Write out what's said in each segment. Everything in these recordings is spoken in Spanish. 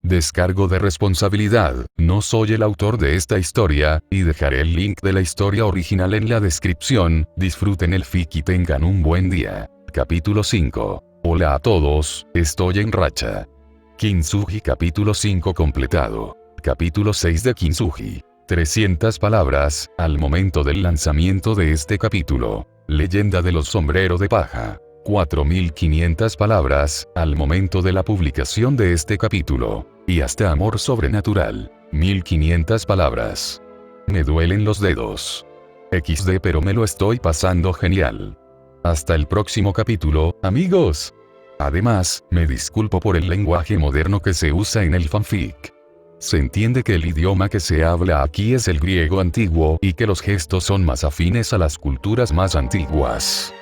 Descargo de responsabilidad, no soy el autor de esta historia, y dejaré el link de la historia original en la descripción. Disfruten el fic y tengan un buen día. Capítulo 5. Hola a todos, estoy en racha. Kintsugi capítulo 5 completado. Capítulo 6 de Kintsugi. 300 palabras, al momento del lanzamiento de este capítulo. Leyenda de los sombreros de paja. 4500 palabras, al momento de la publicación de este capítulo. Y hasta amor sobrenatural. 1500 palabras. Me duelen los dedos. XD, pero me lo estoy pasando genial. Hasta el próximo capítulo, amigos. Además, me disculpo por el lenguaje moderno que se usa en el fanfic. Se entiende que el idioma que se habla aquí es el griego antiguo y que los gestos son más afines a las culturas más antiguas.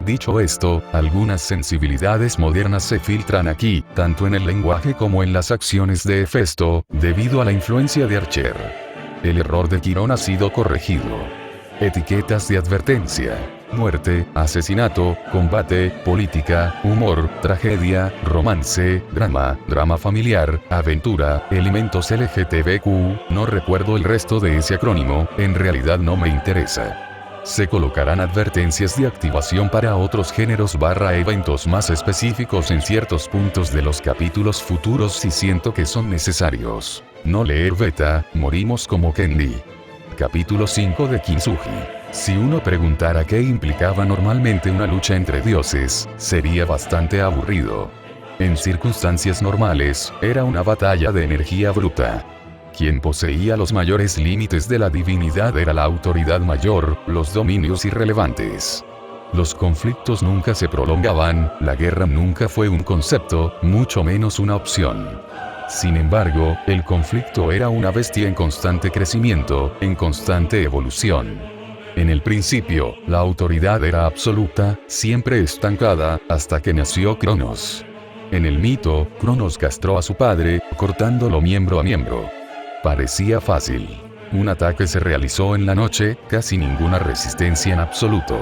Dicho esto, algunas sensibilidades modernas se filtran aquí, tanto en el lenguaje como en las acciones de Hefesto, debido a la influencia de Archer. El error de Quirón ha sido corregido. Etiquetas de advertencia: muerte, asesinato, combate, política, humor, tragedia, romance, drama familiar, aventura, elementos LGTBQ, no recuerdo el resto de ese acrónimo, en realidad no me interesa. Se colocarán advertencias de activación para otros géneros / eventos más específicos en ciertos puntos de los capítulos futuros si siento que son necesarios. No leer beta, morimos como Kendy. Capítulo 5 de Kintsugi. Si uno preguntara qué implicaba normalmente una lucha entre dioses, sería bastante aburrido. En circunstancias normales, era una batalla de energía bruta. Quien poseía los mayores límites de la divinidad era la autoridad mayor, los dominios irrelevantes. Los conflictos nunca se prolongaban, la guerra nunca fue un concepto, mucho menos una opción. Sin embargo, el conflicto era una bestia en constante crecimiento, en constante evolución. En el principio, la autoridad era absoluta, siempre estancada, hasta que nació Cronos. En el mito, Cronos castró a su padre, cortándolo miembro a miembro. Parecía fácil. Un ataque se realizó en la noche, casi ninguna resistencia en absoluto.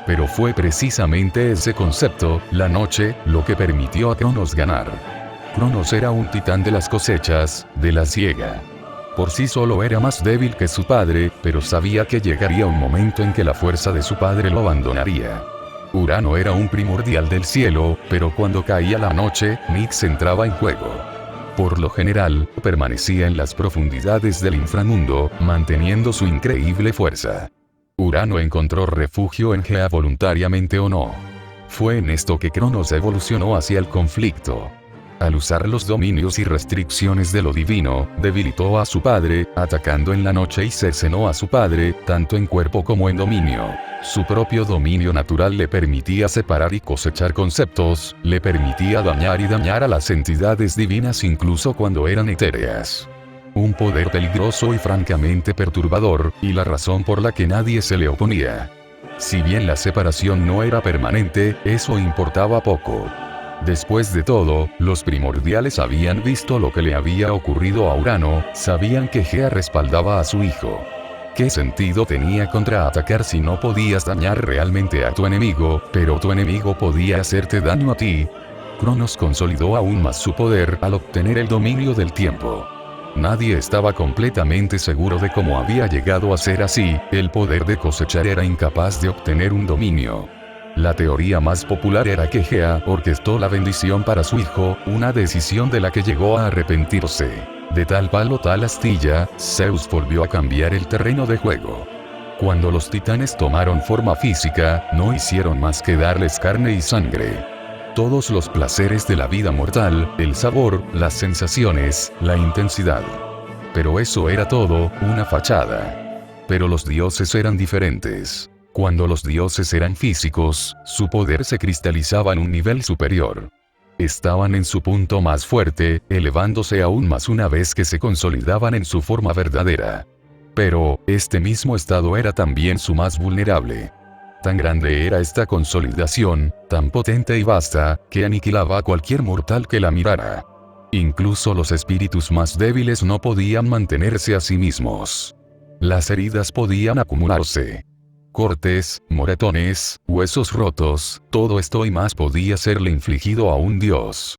Pero fue precisamente ese concepto, la noche, lo que permitió a Cronos ganar. Cronos era un titán de las cosechas, de la siega. Por sí solo era más débil que su padre, pero sabía que llegaría un momento en que la fuerza de su padre lo abandonaría. Urano era un primordial del cielo, pero cuando caía la noche, Nyx entraba en juego. Por lo general, permanecía en las profundidades del inframundo, manteniendo su increíble fuerza. Urano encontró refugio en Gea voluntariamente o no. Fue en esto que Cronos evolucionó hacia el conflicto. Al usar los dominios y restricciones de lo divino, debilitó a su padre, atacando en la noche y cercenó a su padre, tanto en cuerpo como en dominio. Su propio dominio natural le permitía separar y cosechar conceptos, le permitía dañar a las entidades divinas incluso cuando eran etéreas. Un poder peligroso y francamente perturbador, y la razón por la que nadie se le oponía. Si bien la separación no era permanente, eso importaba poco. Después de todo, los primordiales habían visto lo que le había ocurrido a Urano, sabían que Gea respaldaba a su hijo. ¿Qué sentido tenía contraatacar si no podías dañar realmente a tu enemigo, pero tu enemigo podía hacerte daño a ti? Cronos consolidó aún más su poder al obtener el dominio del tiempo. Nadie estaba completamente seguro de cómo había llegado a ser así, el poder de cosechar era incapaz de obtener un dominio. La teoría más popular era que Gea orquestó la bendición para su hijo, una decisión de la que llegó a arrepentirse. De tal palo tal astilla, Zeus volvió a cambiar el terreno de juego. Cuando los titanes tomaron forma física, no hicieron más que darles carne y sangre. Todos los placeres de la vida mortal, el sabor, las sensaciones, la intensidad. Pero eso era todo, una fachada. Pero los dioses eran diferentes. Cuando los dioses eran físicos, su poder se cristalizaba en un nivel superior. Estaban en su punto más fuerte, elevándose aún más una vez que se consolidaban en su forma verdadera. Pero, este mismo estado era también su más vulnerable. Tan grande era esta consolidación, tan potente y vasta, que aniquilaba a cualquier mortal que la mirara. Incluso los espíritus más débiles no podían mantenerse a sí mismos. Las heridas podían acumularse. Cortes, moretones, huesos rotos, todo esto y más podía serle infligido a un dios.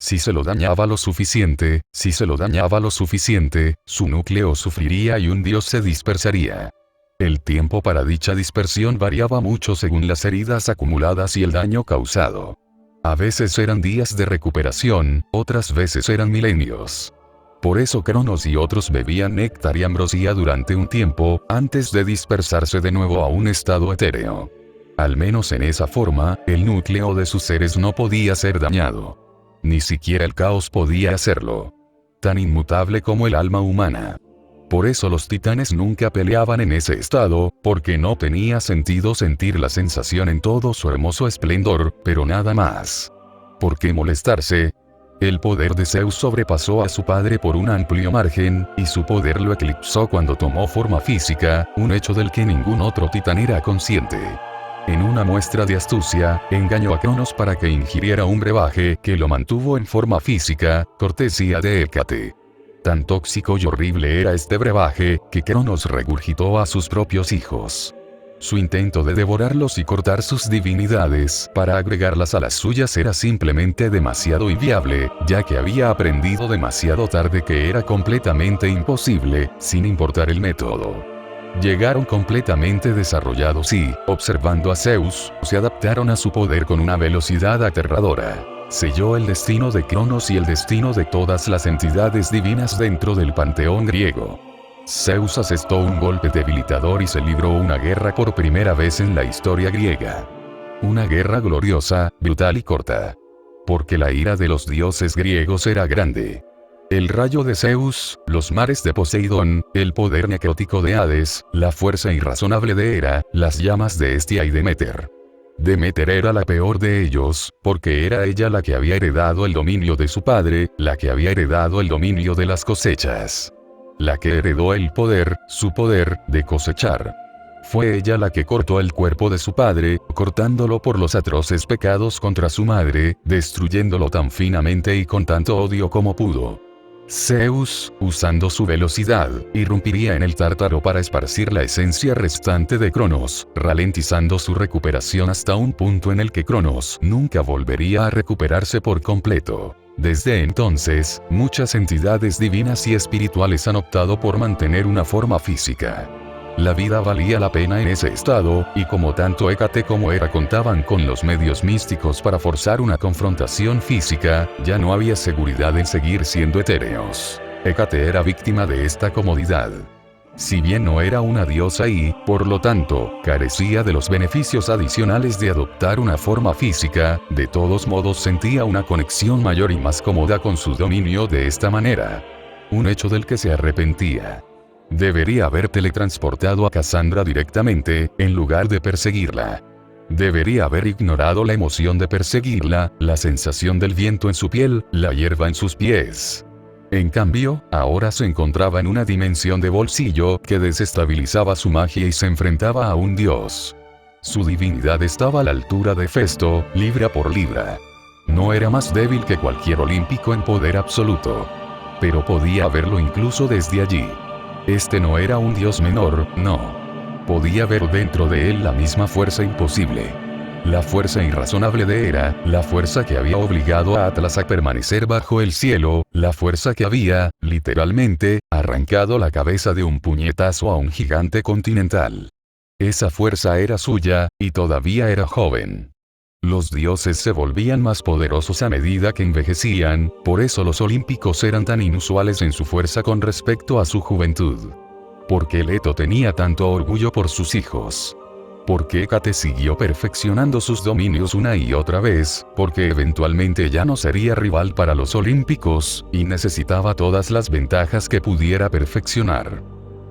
Si se lo dañaba lo suficiente, su núcleo sufriría y un dios se dispersaría. El tiempo para dicha dispersión variaba mucho según las heridas acumuladas y el daño causado. A veces eran días de recuperación, otras veces eran milenios. Por eso Cronos y otros bebían néctar y ambrosía durante un tiempo, antes de dispersarse de nuevo a un estado etéreo. Al menos en esa forma, el núcleo de sus seres no podía ser dañado. Ni siquiera el caos podía hacerlo. Tan inmutable como el alma humana. Por eso los titanes nunca peleaban en ese estado, porque no tenía sentido sentir la sensación en todo su hermoso esplendor, pero nada más. ¿Por qué molestarse? El poder de Zeus sobrepasó a su padre por un amplio margen, y su poder lo eclipsó cuando tomó forma física, un hecho del que ningún otro titán era consciente. En una muestra de astucia, engañó a Cronos para que ingiriera un brebaje que lo mantuvo en forma física, cortesía de Hécate. Tan tóxico y horrible era este brebaje, que Cronos regurgitó a sus propios hijos. Su intento de devorarlos y cortar sus divinidades para agregarlas a las suyas era simplemente demasiado inviable, ya que había aprendido demasiado tarde que era completamente imposible, sin importar el método. Llegaron completamente desarrollados y, observando a Zeus, se adaptaron a su poder con una velocidad aterradora. Selló el destino de Cronos y el destino de todas las entidades divinas dentro del panteón griego. Zeus asestó un golpe debilitador y se libró una guerra por primera vez en la historia griega. Una guerra gloriosa, brutal y corta. Porque la ira de los dioses griegos era grande. El rayo de Zeus, los mares de Poseidón, el poder necrótico de Hades, la fuerza irrazonable de Hera, las llamas de Hestia y Deméter. Deméter era la peor de ellos, porque era ella la que había heredado el dominio de su padre, la que había heredado el dominio de las cosechas. La que heredó el poder, su poder, de cosechar. Fue ella la que cortó el cuerpo de su padre, cortándolo por los atroces pecados contra su madre, destruyéndolo tan finamente y con tanto odio como pudo. Zeus, usando su velocidad, irrumpiría en el Tártaro para esparcir la esencia restante de Cronos, ralentizando su recuperación hasta un punto en el que Cronos nunca volvería a recuperarse por completo. Desde entonces, muchas entidades divinas y espirituales han optado por mantener una forma física. La vida valía la pena en ese estado, y como tanto Hécate como Hera contaban con los medios místicos para forzar una confrontación física, ya no había seguridad en seguir siendo etéreos. Hécate era víctima de esta comodidad. Si bien no era una diosa y, por lo tanto, carecía de los beneficios adicionales de adoptar una forma física, de todos modos sentía una conexión mayor y más cómoda con su dominio de esta manera. Un hecho del que se arrepentía. Debería haber teletransportado a Cassandra directamente, en lugar de perseguirla. Debería haber ignorado la emoción de perseguirla, la sensación del viento en su piel, la hierba en sus pies. En cambio, ahora se encontraba en una dimensión de bolsillo que desestabilizaba su magia y se enfrentaba a un dios. Su divinidad estaba a la altura de Festo, libra por libra. No era más débil que cualquier olímpico en poder absoluto. Pero podía verlo incluso desde allí. Este no era un dios menor, no. Podía ver dentro de él la misma fuerza imposible. La fuerza irrazonable de Hera, la fuerza que había obligado a Atlas a permanecer bajo el cielo, la fuerza que había, literalmente, arrancado la cabeza de un puñetazo a un gigante continental. Esa fuerza era suya, y todavía era joven. Los dioses se volvían más poderosos a medida que envejecían, por eso los olímpicos eran tan inusuales en su fuerza con respecto a su juventud. Porque Leto tenía tanto orgullo por sus hijos. Porque Hécate siguió perfeccionando sus dominios una y otra vez, porque eventualmente ya no sería rival para los olímpicos, y necesitaba todas las ventajas que pudiera perfeccionar.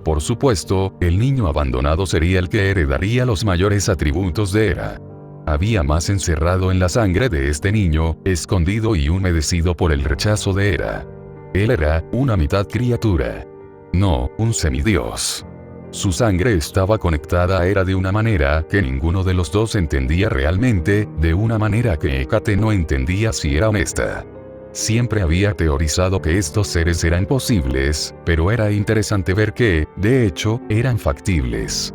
Por supuesto, el niño abandonado sería el que heredaría los mayores atributos de Hera. Había más encerrado en la sangre de este niño, escondido y humedecido por el rechazo de Hera. Él era una mitad criatura. No, un semidios. Su sangre estaba conectada a Hera de una manera que ninguno de los dos entendía realmente, de una manera que Hécate no entendía si era honesta. Siempre había teorizado que estos seres eran posibles, pero era interesante ver que, de hecho, eran factibles.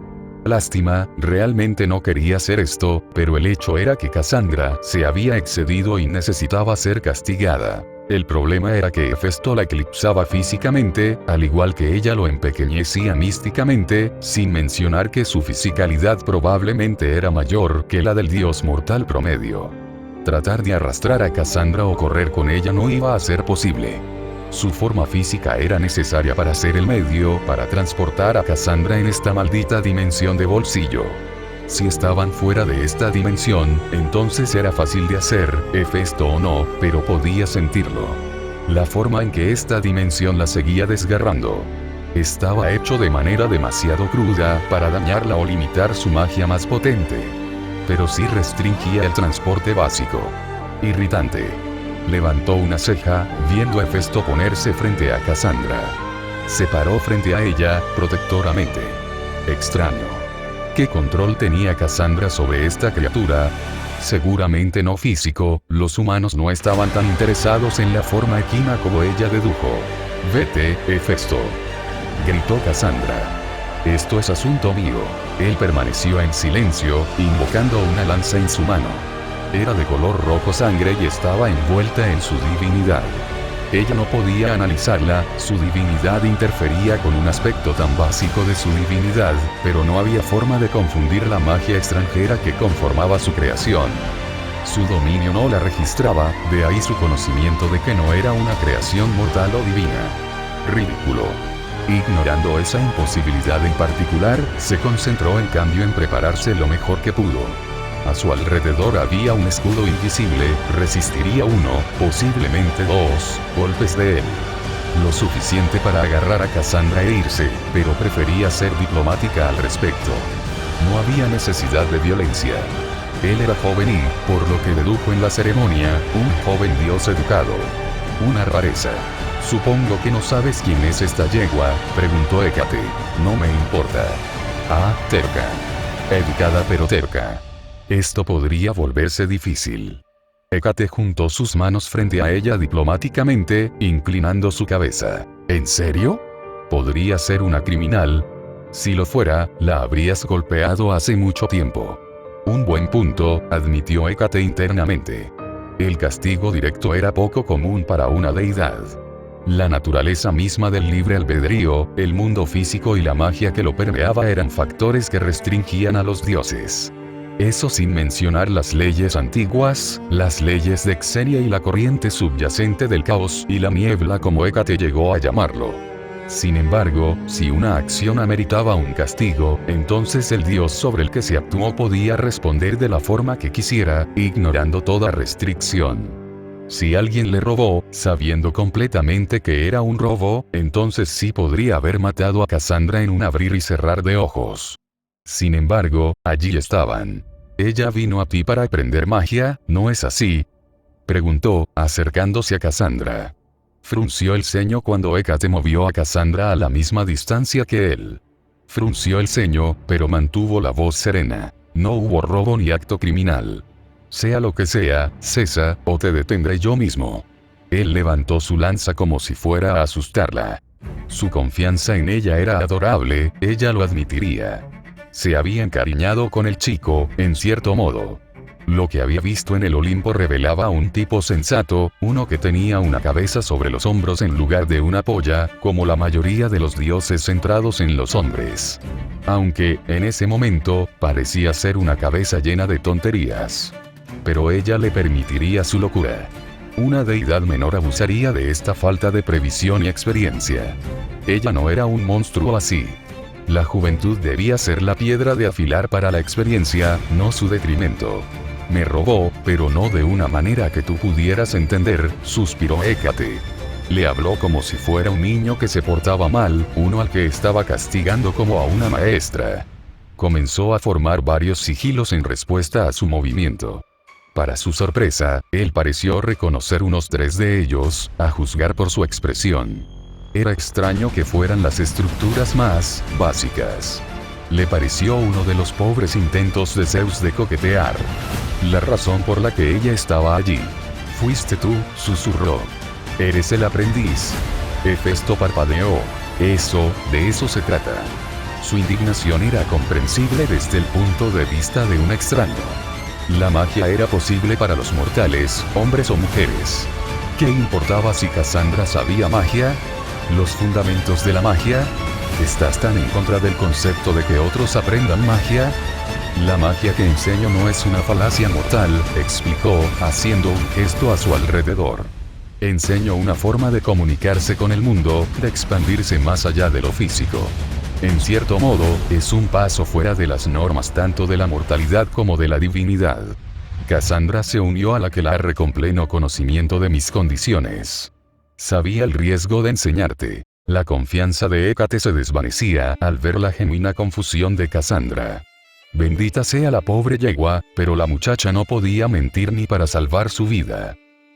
Lástima, realmente no quería hacer esto, pero el hecho era que Cassandra se había excedido y necesitaba ser castigada. El problema era que Hefesto la eclipsaba físicamente, al igual que ella lo empequeñecía místicamente, sin mencionar que su fisicalidad probablemente era mayor que la del dios mortal promedio. Tratar de arrastrar a Cassandra o correr con ella no iba a ser posible. Su forma física era necesaria para ser el medio para transportar a Cassandra en esta maldita dimensión de bolsillo. Si estaban fuera de esta dimensión, entonces era fácil de hacer, Hefesto o no, pero podía sentirlo. La forma en que esta dimensión la seguía desgarrando estaba hecho de manera demasiado cruda para dañarla o limitar su magia más potente. Pero sí restringía el transporte básico. Irritante. Levantó una ceja, viendo a Hefesto ponerse frente a Cassandra. Se paró frente a ella, protectoramente. Extraño. ¿Qué control tenía Cassandra sobre esta criatura? Seguramente no físico, los humanos no estaban tan interesados en la forma equina como ella dedujo. «Vete, Hefesto», gritó Cassandra. «Esto es asunto mío». Él permaneció en silencio, invocando una lanza en su mano. Era de color rojo sangre y estaba envuelta en su divinidad. Ella no podía analizarla, su divinidad interfería con un aspecto tan básico de su divinidad, pero no había forma de confundir la magia extranjera que conformaba su creación. Su dominio no la registraba, de ahí su conocimiento de que no era una creación mortal o divina. Ridículo. Ignorando esa imposibilidad en particular, se concentró en cambio en prepararse lo mejor que pudo. A su alrededor había un escudo invisible, resistiría uno, posiblemente dos, golpes de él. Lo suficiente para agarrar a Cassandra e irse, pero prefería ser diplomática al respecto. No había necesidad de violencia. Él era joven y, por lo que dedujo en la ceremonia, un joven dios educado. Una rareza. «Supongo que no sabes quién es esta yegua», preguntó Hécate. «No me importa». «Ah, terca. Educada pero terca. Esto podría volverse difícil». Hécate juntó sus manos frente a ella diplomáticamente, inclinando su cabeza. «¿En serio? Podría ser una criminal. Si lo fuera, la habrías golpeado hace mucho tiempo». «Un buen punto», admitió Hécate internamente. El castigo directo era poco común para una deidad. La naturaleza misma del libre albedrío, el mundo físico y la magia que lo permeaba eran factores que restringían a los dioses. Eso sin mencionar las leyes antiguas, las leyes de Xenia y la corriente subyacente del caos y la niebla como Hécate llegó a llamarlo. Sin embargo, si una acción ameritaba un castigo, entonces el dios sobre el que se actuó podía responder de la forma que quisiera, ignorando toda restricción. Si alguien le robó, sabiendo completamente que era un robo, entonces sí podría haber matado a Cassandra en un abrir y cerrar de ojos. Sin embargo, allí estaban. «Ella vino a ti para aprender magia, ¿no es así?», preguntó, acercándose a Cassandra. Frunció el ceño cuando Hécate movió a Cassandra a la misma distancia que él. Frunció el ceño, pero mantuvo la voz serena. «No hubo robo ni acto criminal. Sea lo que sea, cesa, o te detendré yo mismo». Él levantó su lanza como si fuera a asustarla. Su confianza en ella era adorable, ella lo admitiría. Se había encariñado con el chico, en cierto modo. Lo que había visto en el Olimpo revelaba a un tipo sensato, uno que tenía una cabeza sobre los hombros en lugar de una polla, como la mayoría de los dioses centrados en los hombres. Aunque, en ese momento, parecía ser una cabeza llena de tonterías. Pero ella le permitiría su locura. Una deidad menor abusaría de esta falta de previsión y experiencia. Ella no era un monstruo así. La juventud debía ser la piedra de afilar para la experiencia, no su detrimento. «Me robó, pero no de una manera que tú pudieras entender», suspiró Hécate. Le habló como si fuera un niño que se portaba mal, uno al que estaba castigando como a una maestra. Comenzó a formar varios sigilos en respuesta a su movimiento. Para su sorpresa, él pareció reconocer unos 3 de ellos, a juzgar por su expresión. Era extraño que fueran las estructuras más básicas. Le pareció uno de los pobres intentos de Zeus de coquetear. La razón por la que ella estaba allí. «Fuiste tú», susurró. «Eres el aprendiz». Hefesto parpadeó. «De eso se trata». Su indignación era comprensible desde el punto de vista de un extraño. La magia era posible para los mortales, hombres o mujeres. ¿Qué importaba si Cassandra sabía magia? ¿Los fundamentos de la magia? ¿Estás tan en contra del concepto de que otros aprendan magia? La magia que enseño no es una falacia mortal, explicó, haciendo un gesto a su alrededor. Enseño una forma de comunicarse con el mundo, de expandirse más allá de lo físico. En cierto modo, es un paso fuera de las normas tanto de la mortalidad como de la divinidad. Cassandra se unió a la aquelarre con pleno conocimiento de mis condiciones. Sabía el riesgo de enseñarte. La confianza de Hécate se desvanecía al ver la genuina confusión de Cassandra. Bendita sea la pobre yegua, pero la muchacha no podía mentir ni para salvar su vida.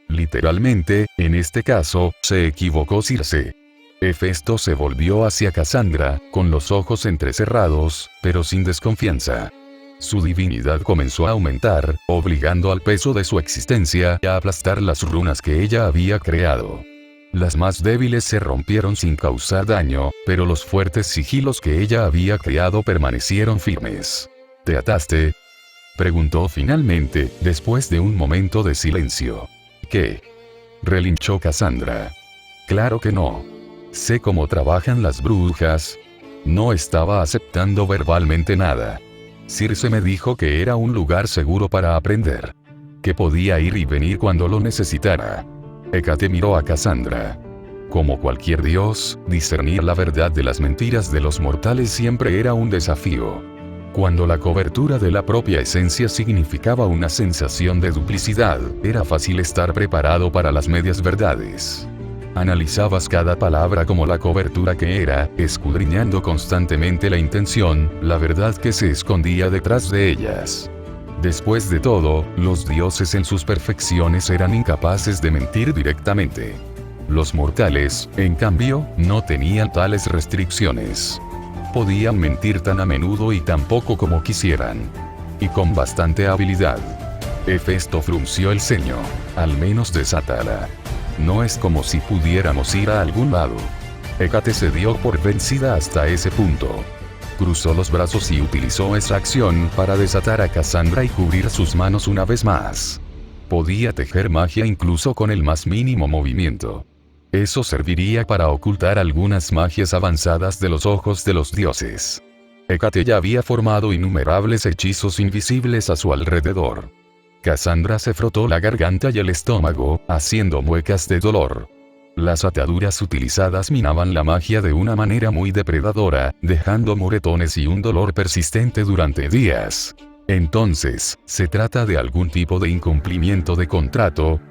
Literalmente, en este caso, se equivocó Circe. Hefesto se volvió hacia Cassandra, con los ojos entrecerrados, pero sin desconfianza. Su divinidad comenzó a aumentar, obligando al peso de su existencia a aplastar las runas que ella había creado. Las más débiles se rompieron sin causar daño, pero los fuertes sigilos que ella había creado permanecieron firmes. ¿Te ataste?, preguntó finalmente, después de un momento de silencio. ¿Qué?, relinchó Cassandra. Claro que no. Sé cómo trabajan las brujas. No estaba aceptando verbalmente nada. Circe me dijo que era un lugar seguro para aprender. Que podía ir y venir cuando lo necesitara. Hécate miró a Cassandra. Como cualquier dios, discernir la verdad de las mentiras de los mortales siempre era un desafío. Cuando la cobertura de la propia esencia significaba una sensación de duplicidad, era fácil estar preparado para las medias verdades. Analizabas cada palabra como la cobertura que era, escudriñando constantemente la intención, la verdad que se escondía detrás de ellas. Después de todo, los dioses en sus perfecciones eran incapaces de mentir directamente. Los mortales, en cambio, no tenían tales restricciones. Podían mentir tan a menudo y tan poco como quisieran. Y con bastante habilidad. Hefesto frunció el ceño. Al menos desátala. No es como si pudiéramos ir a algún lado. Hécate se dio por vencida hasta ese punto. Cruzó los brazos y utilizó esa acción para desatar a Cassandra y cubrir sus manos una vez más. Podía tejer magia incluso con el más mínimo movimiento. Eso serviría para ocultar algunas magias avanzadas de los ojos de los dioses. Hécate ya había formado innumerables hechizos invisibles a su alrededor. Cassandra se frotó la garganta y el estómago, haciendo muecas de dolor. Las ataduras utilizadas minaban la magia de una manera muy depredadora, dejando moretones y un dolor persistente durante días. Entonces, ¿se trata de algún tipo de incumplimiento de contrato?,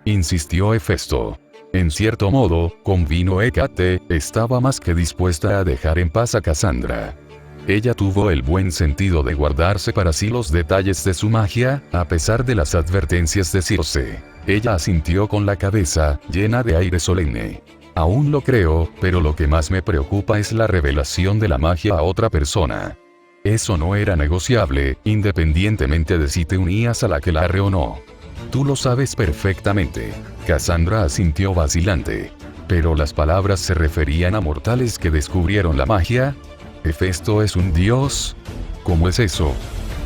insistió Hefesto. En cierto modo, convino Hécate, estaba más que dispuesta a dejar en paz a Cassandra. Ella tuvo el buen sentido de guardarse para sí los detalles de su magia, a pesar de las advertencias de Circe. Ella asintió con la cabeza, llena de aire solemne. Aún lo creo, pero lo que más me preocupa es la revelación de la magia a otra persona. Eso no era negociable, independientemente de si te unías a la aquelarre o no. Tú lo sabes perfectamente. Cassandra asintió vacilante. ¿Pero las palabras se referían a mortales que descubrieron la magia? ¿Hefesto es un dios? ¿Cómo es eso?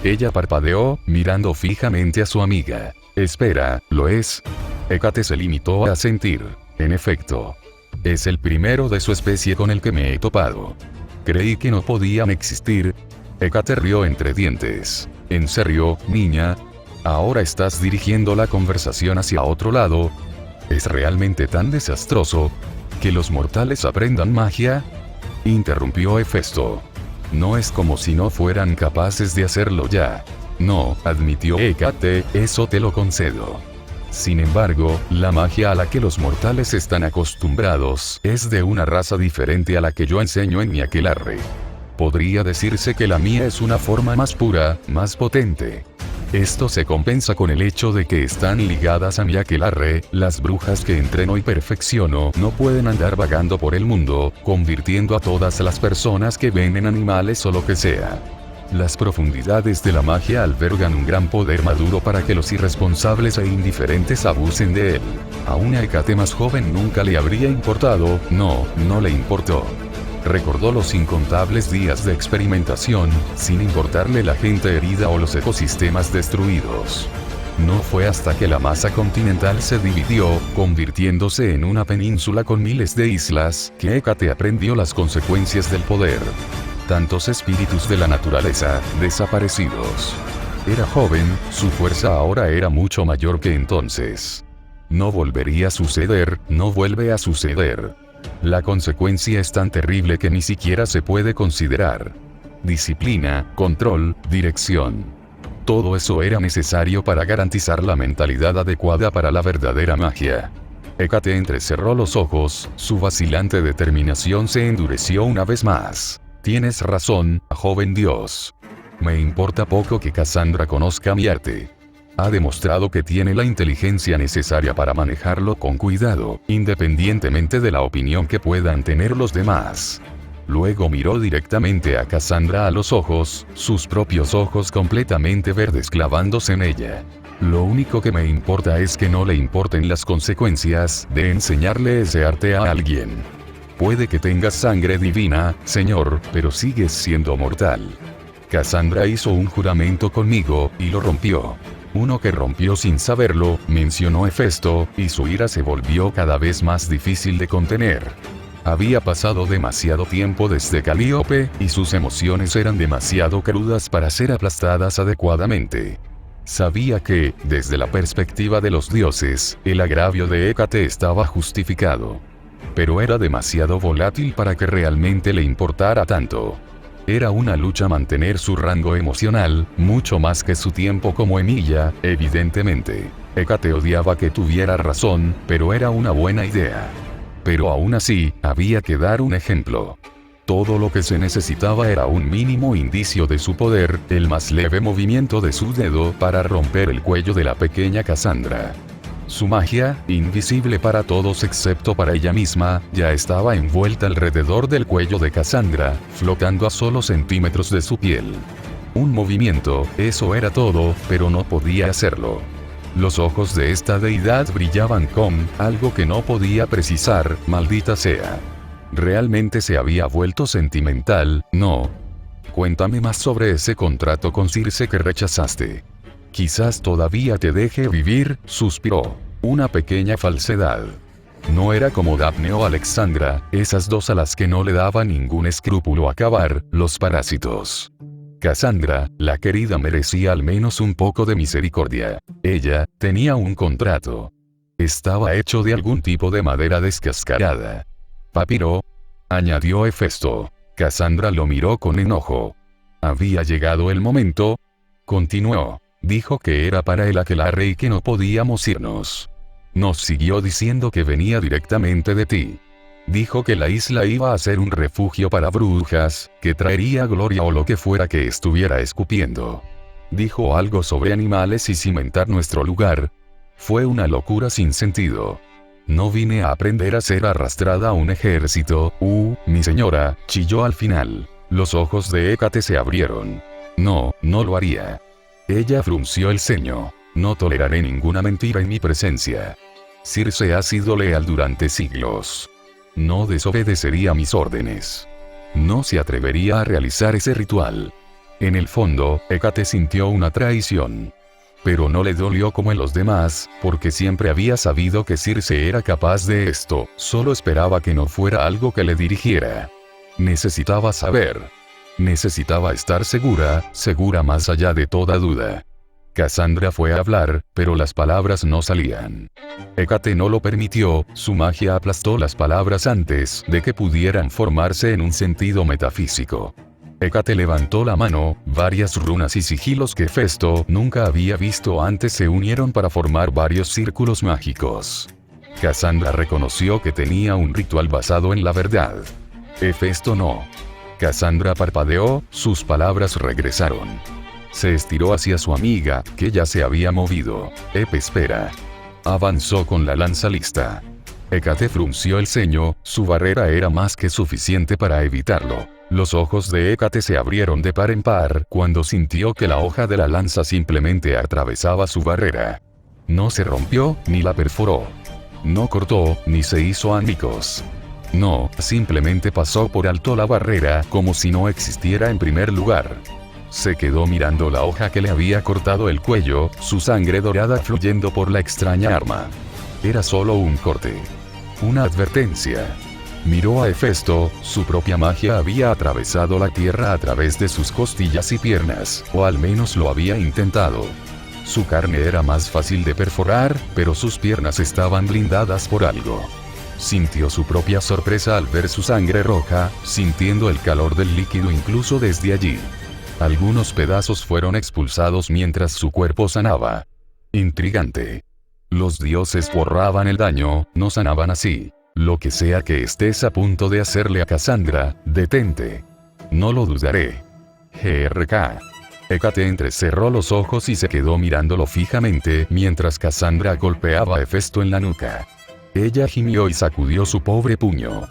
Ella parpadeó, mirando fijamente a su amiga. Espera, ¿lo es? Hécate se limitó a asentir. En efecto. Es el primero de su especie con el que me he topado. Creí que no podían existir. Hécate rió entre dientes. ¿En serio, niña? ¿Ahora estás dirigiendo la conversación hacia otro lado? ¿Es realmente tan desastroso que los mortales aprendan magia?, interrumpió Hefesto. No es como si no fueran capaces de hacerlo ya. No, admitió Hécate, eso te lo concedo. Sin embargo, la magia a la que los mortales están acostumbrados es de una raza diferente a la que yo enseño en mi aquelarre. Podría decirse que la mía es una forma más pura, más potente. Esto se compensa con el hecho de que están ligadas a mi aquelarre. Las brujas que entreno y perfecciono no pueden andar vagando por el mundo, convirtiendo a todas las personas que ven en animales o lo que sea. Las profundidades de la magia albergan un gran poder maduro para que los irresponsables e indiferentes abusen de él. A una Hécate más joven nunca le habría importado, no le importó. Recordó los incontables días de experimentación, sin importarle la gente herida o los ecosistemas destruidos. No fue hasta que la masa continental se dividió, convirtiéndose en una península con miles de islas, que Hécate aprendió las consecuencias del poder. Tantos espíritus de la naturaleza, desaparecidos. Era joven, su fuerza ahora era mucho mayor que entonces. No volvería a suceder, no vuelve a suceder. La consecuencia es tan terrible que ni siquiera se puede considerar. Disciplina, control, dirección. Todo eso era necesario para garantizar la mentalidad adecuada para la verdadera magia. Hécate entrecerró los ojos, su vacilante determinación se endureció una vez más. Tienes razón, joven dios. Me importa poco que Cassandra conozca mi arte. Ha demostrado que tiene la inteligencia necesaria para manejarlo con cuidado, independientemente de la opinión que puedan tener los demás. Luego miró directamente a Cassandra a los ojos, sus propios ojos completamente verdes clavándose en ella. Lo único que me importa es que no le importen las consecuencias de enseñarle ese arte a alguien. Puede que tengas sangre divina, señor, pero sigues siendo mortal. Cassandra hizo un juramento conmigo, y lo rompió. Uno que rompió sin saberlo, mencionó Hefesto, y su ira se volvió cada vez más difícil de contener. Había pasado demasiado tiempo desde Calíope, y sus emociones eran demasiado crudas para ser aplastadas adecuadamente. Sabía que, desde la perspectiva de los dioses, el agravio de Hécate estaba justificado. Pero era demasiado volátil para que realmente le importara tanto. Era una lucha mantener su rango emocional, mucho más que su tiempo como Emilia, evidentemente. Hécate odiaba que tuviera razón, pero era una buena idea. Pero aún así, había que dar un ejemplo. Todo lo que se necesitaba era un mínimo indicio de su poder, el más leve movimiento de su dedo para romper el cuello de la pequeña Cassandra. Su magia, invisible para todos excepto para ella misma, ya estaba envuelta alrededor del cuello de Cassandra, flotando a solo centímetros de su piel. Un movimiento, eso era todo, pero no podía hacerlo. Los ojos de esta deidad brillaban con algo que no podía precisar, maldita sea. ¿Realmente se había vuelto sentimental? No. Cuéntame más sobre ese contrato con Circe que rechazaste. Quizás todavía te deje vivir, suspiró. Una pequeña falsedad. No era como Daphne o Alexandra, esas dos a las que no le daba ningún escrúpulo acabar, los parásitos. Cassandra, la querida, merecía al menos un poco de misericordia. Ella tenía un contrato. Estaba hecho de algún tipo de madera descascarada. Papiro, añadió Hefesto. Cassandra lo miró con enojo. Había llegado el momento. Continuó. Dijo que era para el aquelarre y que no podíamos irnos. Nos siguió diciendo que venía directamente de ti. Dijo que la isla iba a ser un refugio para brujas, que traería gloria o lo que fuera que estuviera escupiendo. Dijo algo sobre animales y cimentar nuestro lugar. Fue una locura sin sentido. No vine a aprender a ser arrastrada a un ejército, mi señora, chilló al final. Los ojos de Hécate se abrieron. No, no lo haría. Ella frunció el ceño. No toleraré ninguna mentira en mi presencia. Circe ha sido leal durante siglos. No desobedecería mis órdenes. No se atrevería a realizar ese ritual. En el fondo, Hécate sintió una traición. Pero no le dolió como en los demás, porque siempre había sabido que Circe era capaz de esto, solo esperaba que no fuera algo que le dirigiera. Necesitaba saber. Necesitaba estar segura, segura más allá de toda duda. Cassandra fue a hablar, pero las palabras no salían. Hécate no lo permitió, su magia aplastó las palabras antes de que pudieran formarse en un sentido metafísico. Hécate levantó la mano, varias runas y sigilos que Hefesto nunca había visto antes se unieron para formar varios círculos mágicos. Cassandra reconoció que tenía un ritual basado en la verdad. Hefesto no. Cassandra parpadeó, sus palabras regresaron. Se estiró hacia su amiga, que ya se había movido. Espera. Avanzó con la lanza lista. Hécate frunció el ceño, su barrera era más que suficiente para evitarlo. Los ojos de Hécate se abrieron de par en par cuando sintió que la hoja de la lanza simplemente atravesaba su barrera. No se rompió, ni la perforó. No cortó, ni se hizo añicos. No, simplemente pasó por alto la barrera como si no existiera en primer lugar. Se quedó mirando la hoja que le había cortado el cuello, su sangre dorada fluyendo por la extraña arma. Era solo un corte. Una advertencia. Miró a Hefesto, su propia magia había atravesado la tierra a través de sus costillas y piernas, o al menos lo había intentado. Su carne era más fácil de perforar, pero sus piernas estaban blindadas por algo. Sintió su propia sorpresa al ver su sangre roja, sintiendo el calor del líquido incluso desde allí. Algunos pedazos fueron expulsados mientras su cuerpo sanaba. Intrigante. Los dioses borraban el daño, no sanaban así. Lo que sea que estés a punto de hacerle a Cassandra, detente. No lo dudaré. GRK. Hécate entrecerró los ojos y se quedó mirándolo fijamente mientras Cassandra golpeaba a Hefesto en la nuca. Ella gimió y sacudió su pobre puño.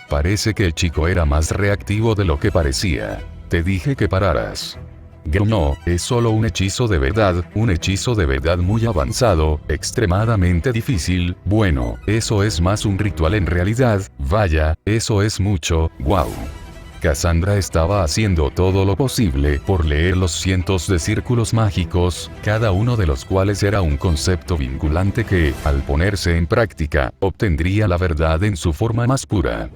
Parece que el chico era más reactivo de lo que parecía. Te dije que pararas. No, es solo un hechizo de verdad muy avanzado, extremadamente difícil. Bueno, eso es más un ritual en realidad, vaya, eso es mucho, wow. Cassandra estaba haciendo todo lo posible por leer los cientos de círculos mágicos, cada uno de los cuales era un concepto vinculante que, al ponerse en práctica, obtendría la verdad en su forma más pura.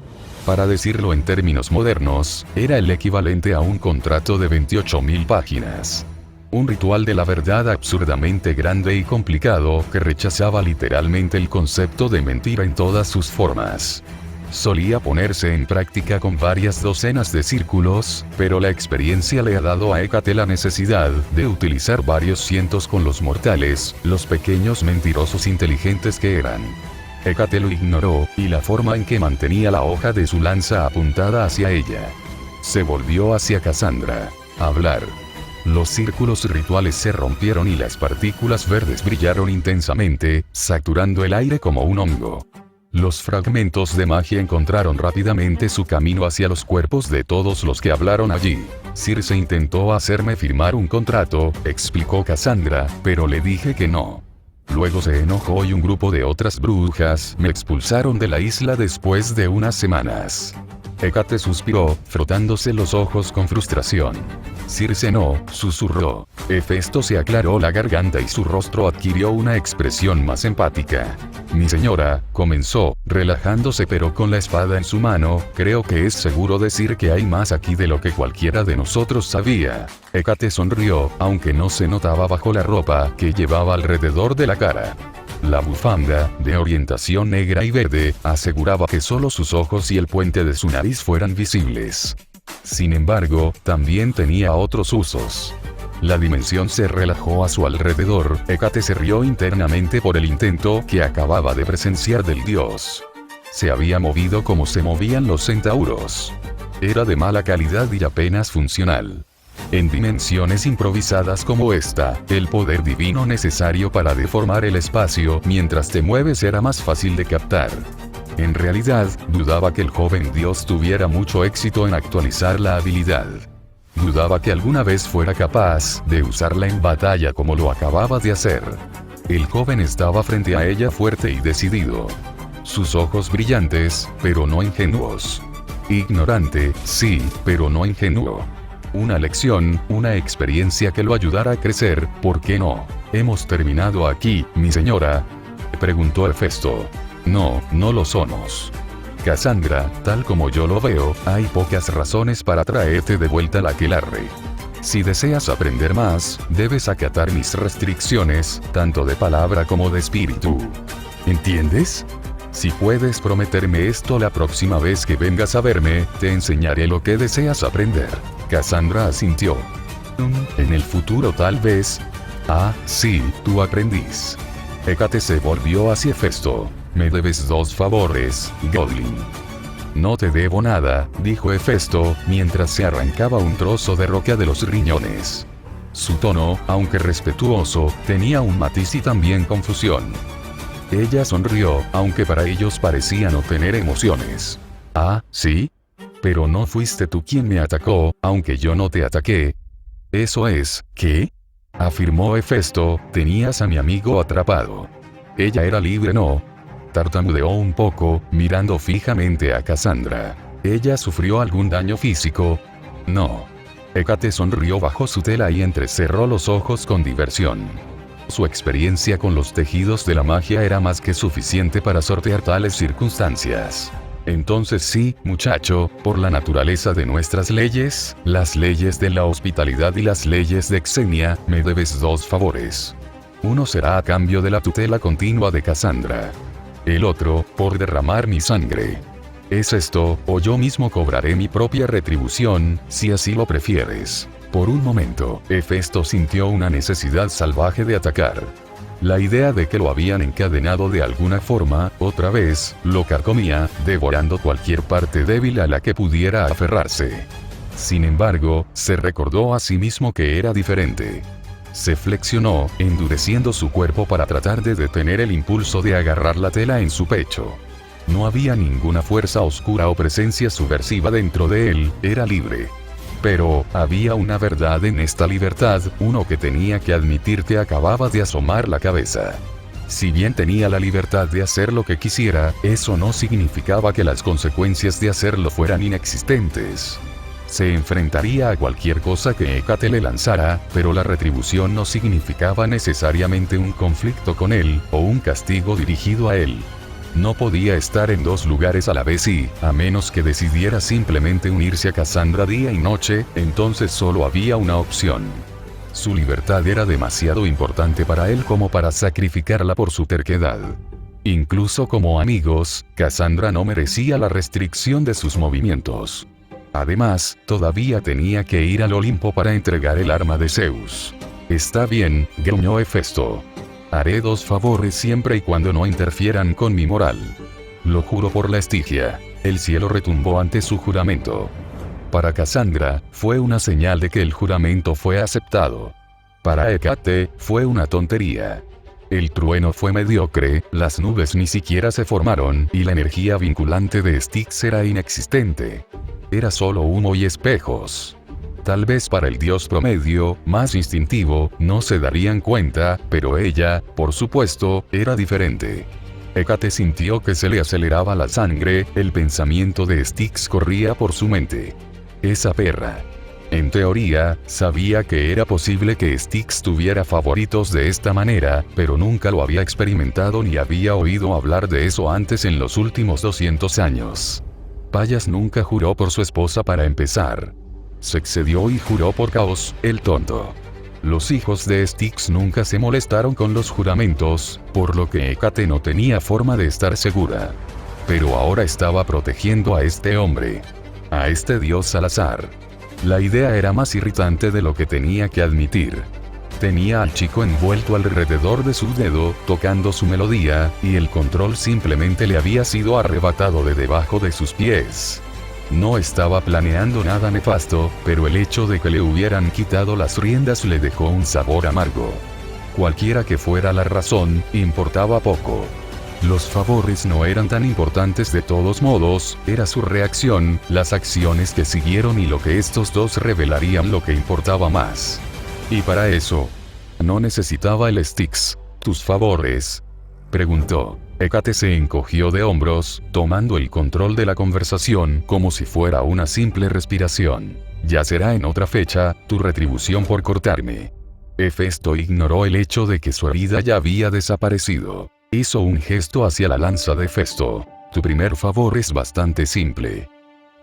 Para decirlo en términos modernos, era el equivalente a un contrato de 28.000 páginas. Un ritual de la verdad absurdamente grande y complicado que rechazaba literalmente el concepto de mentira en todas sus formas. Solía ponerse en práctica con varias docenas de círculos, pero la experiencia le ha dado a Hécate la necesidad de utilizar varios cientos con los mortales, los pequeños mentirosos inteligentes que eran. Hécate lo ignoró, y la forma en que mantenía la hoja de su lanza apuntada hacia ella. Se volvió hacia Cassandra. Hablar. Los círculos rituales se rompieron y las partículas verdes brillaron intensamente, saturando el aire como un hongo. Los fragmentos de magia encontraron rápidamente su camino hacia los cuerpos de todos los que hablaron allí. Circe intentó hacerme firmar un contrato, explicó Cassandra, pero le dije que no. Luego se enojó y un grupo de otras brujas me expulsaron de la isla después de unas semanas. Hécate suspiró, frotándose los ojos con frustración. Circe no, susurró. Hefesto se aclaró la garganta y su rostro adquirió una expresión más empática. Mi señora, comenzó, relajándose pero con la espada en su mano, creo que es seguro decir que hay más aquí de lo que cualquiera de nosotros sabía. Hécate sonrió, aunque no se notaba bajo la ropa que llevaba alrededor de la cara. La bufanda, de orientación negra y verde, aseguraba que solo sus ojos y el puente de su nariz fueran visibles. Sin embargo, también tenía otros usos. La dimensión se relajó a su alrededor, Hécate se rió internamente por el intento que acababa de presenciar del dios. Se había movido como se movían los centauros. Era de mala calidad y apenas funcional. En dimensiones improvisadas como esta, el poder divino necesario para deformar el espacio mientras te mueves era más fácil de captar. En realidad, dudaba que el joven dios tuviera mucho éxito en actualizar la habilidad. Dudaba que alguna vez fuera capaz de usarla en batalla como lo acababa de hacer. El joven estaba frente a ella fuerte y decidido. Sus ojos brillantes, pero no ingenuos. Ignorante, sí, pero no ingenuo. Una lección, una experiencia que lo ayudara a crecer, ¿por qué no? ¿Hemos terminado aquí, mi señora?, preguntó Hefesto. No, no lo somos. Cassandra, tal como yo lo veo, hay pocas razones para traerte de vuelta al aquelarre. Si deseas aprender más, debes acatar mis restricciones, tanto de palabra como de espíritu. ¿Entiendes? Si puedes prometerme esto la próxima vez que vengas a verme, te enseñaré lo que deseas aprender. Cassandra asintió. En el futuro tal vez. Ah, sí, tu aprendiz. Hécate se volvió hacia Hefesto. Me debes 2 favores, Goblin. No te debo nada, dijo Hefesto, mientras se arrancaba un trozo de roca de los riñones. Su tono, aunque respetuoso, tenía un matiz y también confusión. Ella sonrió, aunque para ellos parecía no tener emociones. Ah, ¿sí? Pero no fuiste tú quien me atacó, aunque yo no te ataqué. Eso es, ¿qué? Afirmó Hefesto, tenías a mi amigo atrapado. Ella era libre, ¿no? tartamudeó un poco, mirando fijamente a Cassandra. ¿Ella sufrió algún daño físico? No. Hécate sonrió bajo su tela y entrecerró los ojos con diversión. Su experiencia con los tejidos de la magia era más que suficiente para sortear tales circunstancias. Entonces sí, muchacho, por la naturaleza de nuestras leyes, las leyes de la hospitalidad y las leyes de Xenia, me debes 2 favores. Uno será a cambio de la tutela continua de Cassandra. El otro, por derramar mi sangre. Es esto, o yo mismo cobraré mi propia retribución, si así lo prefieres. Por un momento, Hefesto sintió una necesidad salvaje de atacar. La idea de que lo habían encadenado de alguna forma, otra vez, lo carcomía, devorando cualquier parte débil a la que pudiera aferrarse. Sin embargo, se recordó a sí mismo que era diferente. Se flexionó, endureciendo su cuerpo para tratar de detener el impulso de agarrar la tela en su pecho. No había ninguna fuerza oscura o presencia subversiva dentro de él, era libre. Pero, había una verdad en esta libertad, uno que tenía que admitir que acababa de asomar la cabeza. Si bien tenía la libertad de hacer lo que quisiera, eso no significaba que las consecuencias de hacerlo fueran inexistentes. Se enfrentaría a cualquier cosa que Hécate le lanzara, pero la retribución no significaba necesariamente un conflicto con él, o un castigo dirigido a él. No podía estar en 2 lugares a la vez y, a menos que decidiera simplemente unirse a Cassandra día y noche, entonces solo había una opción. Su libertad era demasiado importante para él como para sacrificarla por su terquedad. Incluso como amigos, Cassandra no merecía la restricción de sus movimientos. Además, todavía tenía que ir al Olimpo para entregar el arma de Zeus. Está bien, gruñó Hefesto. Haré 2 favores siempre y cuando no interfieran con mi moral. Lo juro por la Estigia. El cielo retumbó ante su juramento. Para Cassandra, fue una señal de que el juramento fue aceptado. Para Hécate, fue una tontería. El trueno fue mediocre, las nubes ni siquiera se formaron, y la energía vinculante de Styx era inexistente. Era solo humo y espejos. Tal vez para el dios promedio, más instintivo, no se darían cuenta, pero ella, por supuesto, era diferente. Hécate sintió que se le aceleraba la sangre, el pensamiento de Styx corría por su mente. Esa perra. En teoría, sabía que era posible que Styx tuviera favoritos de esta manera, pero nunca lo había experimentado ni había oído hablar de eso antes en los últimos 200 años. Payas nunca juró por su esposa para empezar. Se excedió y juró por Caos, el tonto. Los hijos de Styx nunca se molestaron con los juramentos, por lo que Hécate no tenía forma de estar segura. Pero ahora estaba protegiendo a este hombre. A este dios al azar. La idea era más irritante de lo que tenía que admitir. Tenía al chico envuelto alrededor de su dedo, tocando su melodía, y el control simplemente le había sido arrebatado de debajo de sus pies. No estaba planeando nada nefasto, pero el hecho de que le hubieran quitado las riendas le dejó un sabor amargo. Cualquiera que fuera la razón, importaba poco. Los favores no eran tan importantes de todos modos, era su reacción, las acciones que siguieron y lo que estos dos revelarían lo que importaba más. Y para eso, no necesitaba el Styx. ¿Tus favores?, preguntó. Hécate se encogió de hombros, tomando el control de la conversación como si fuera una simple respiración. Ya será en otra fecha, tu retribución por cortarme. Hefesto ignoró el hecho de que su herida ya había desaparecido. Hizo un gesto hacia la lanza de Hefesto. Tu primer favor es bastante simple.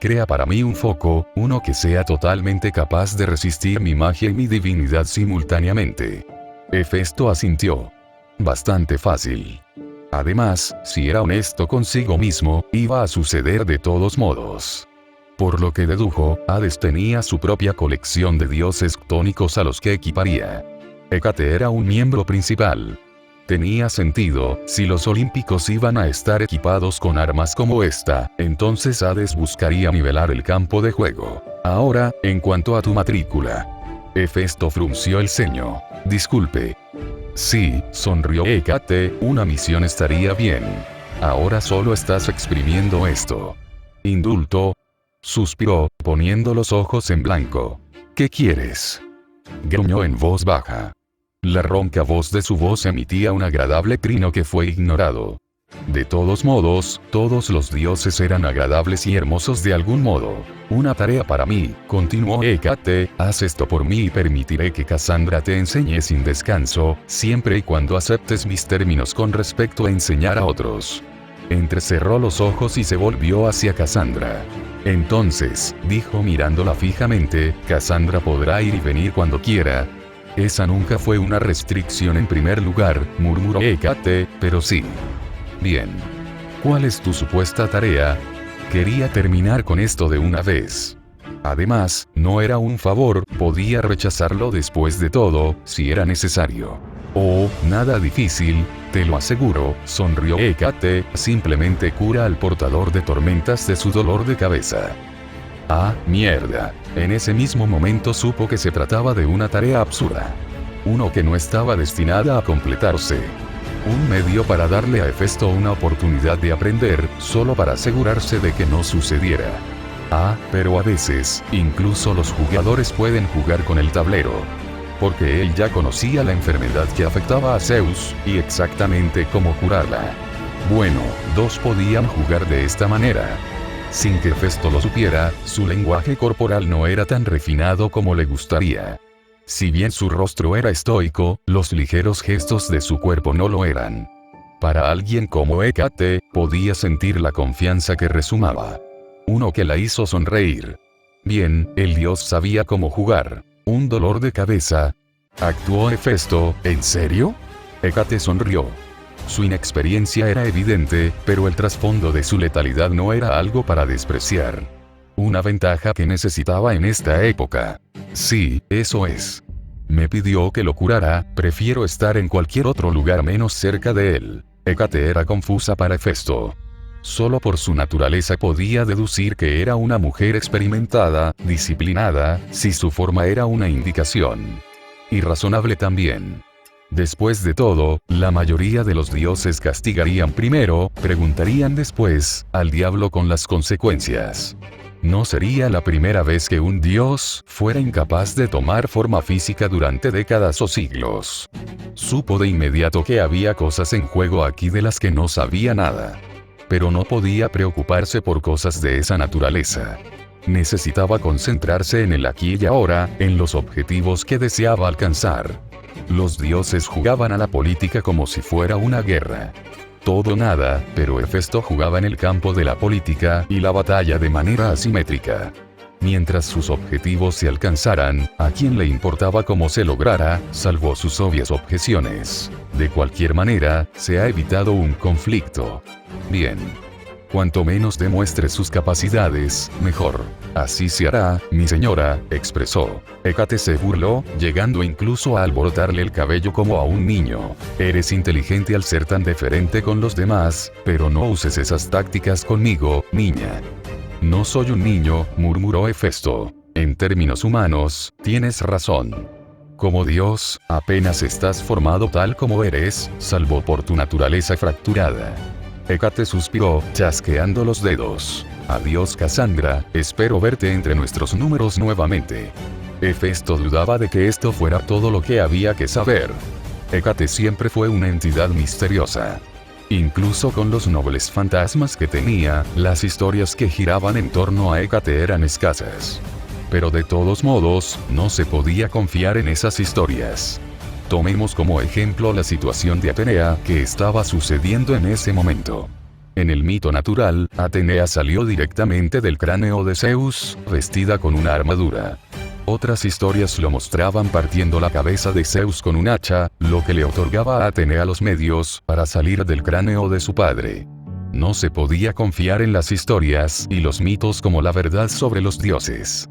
Crea para mí un foco, uno que sea totalmente capaz de resistir mi magia y mi divinidad simultáneamente. Hefesto asintió. Bastante fácil. Además, si era honesto consigo mismo, iba a suceder de todos modos. Por lo que dedujo, Hades tenía su propia colección de dioses ctónicos a los que equiparía. Hécate era un miembro principal. Tenía sentido, si los olímpicos iban a estar equipados con armas como esta, entonces Hades buscaría nivelar el campo de juego. Ahora, en cuanto a tu matrícula. Hefesto frunció el ceño. Disculpe. Sí, sonrió Hécate, una misión estaría bien. Ahora solo estás exprimiendo esto. Indulto. Suspiró, poniendo los ojos en blanco. ¿Qué quieres?, gruñó en voz baja. La ronca voz de su voz emitía un agradable trino que fue ignorado. De todos modos, todos los dioses eran agradables y hermosos de algún modo. Una tarea para mí, continuó Hécate, haz esto por mí y permitiré que Casandra te enseñe sin descanso, siempre y cuando aceptes mis términos con respecto a enseñar a otros. Entrecerró los ojos y se volvió hacia Casandra. Entonces, dijo mirándola fijamente, Casandra podrá ir y venir cuando quiera. Esa nunca fue una restricción en primer lugar, murmuró Hécate, pero sí. Bien. ¿Cuál es tu supuesta tarea? Quería terminar con esto de una vez. Además, no era un favor, podía rechazarlo después de todo, si era necesario. Oh, nada difícil, te lo aseguro, sonrió Hécate, simplemente cura al portador de tormentas de su dolor de cabeza. Ah, mierda. En ese mismo momento supo que se trataba de una tarea absurda. Uno que no estaba destinada a completarse. Un medio para darle a Hefesto una oportunidad de aprender, solo para asegurarse de que no sucediera. Ah, pero a veces, incluso los jugadores pueden jugar con el tablero. Porque él ya conocía la enfermedad que afectaba a Zeus, y exactamente cómo curarla. Bueno, dos podían jugar de esta manera. Sin que Hefesto lo supiera, su lenguaje corporal no era tan refinado como le gustaría. Si bien su rostro era estoico, los ligeros gestos de su cuerpo no lo eran. Para alguien como Hécate, podía sentir la confianza que resumaba. Uno que la hizo sonreír. Bien, el dios sabía cómo jugar. Un dolor de cabeza. ¿Actuó Hefesto, en serio? Hécate sonrió. Su inexperiencia era evidente, pero el trasfondo de su letalidad no era algo para despreciar. Una ventaja que necesitaba en esta época. Sí, eso es. Me pidió que lo curara, prefiero estar en cualquier otro lugar menos cerca de él. Hécate era confusa para Hefesto. Solo por su naturaleza podía deducir que era una mujer experimentada, disciplinada, si su forma era una indicación. Y razonable también. Después de todo, la mayoría de los dioses castigarían primero, preguntarían después, al diablo con las consecuencias. No sería la primera vez que un dios fuera incapaz de tomar forma física durante décadas o siglos. Supo de inmediato que había cosas en juego aquí de las que no sabía nada. Pero no podía preocuparse por cosas de esa naturaleza. Necesitaba concentrarse en el aquí y ahora, en los objetivos que deseaba alcanzar. Los dioses jugaban a la política como si fuera una guerra. Todo nada, pero Hefesto jugaba en el campo de la política y la batalla de manera asimétrica. Mientras sus objetivos se alcanzaran, a quien le importaba cómo se lograra, salvo sus obvias objeciones. De cualquier manera, se ha evitado un conflicto. Bien. Cuanto menos demuestre sus capacidades, mejor. Así se hará, mi señora, expresó. Hécate se burló, llegando incluso a alborotarle el cabello como a un niño. Eres inteligente al ser tan deferente con los demás, pero no uses esas tácticas conmigo, niña. No soy un niño, murmuró Hefesto. En términos humanos, tienes razón. Como Dios, apenas estás formado tal como eres, salvo por tu naturaleza fracturada. Hécate suspiró, chasqueando los dedos. Adiós Casandra, espero verte entre nuestros números nuevamente. Hefesto dudaba de que esto fuera todo lo que había que saber. Hécate siempre fue una entidad misteriosa. Incluso con los nobles fantasmas que tenía, las historias que giraban en torno a Hécate eran escasas. Pero de todos modos, no se podía confiar en esas historias. Tomemos como ejemplo la situación de Atenea que estaba sucediendo en ese momento. En el mito natural, Atenea salió directamente del cráneo de Zeus, vestida con una armadura. Otras historias lo mostraban partiendo la cabeza de Zeus con un hacha, lo que le otorgaba a Atenea los medios para salir del cráneo de su padre. No se podía confiar en las historias y los mitos como la verdad sobre los dioses.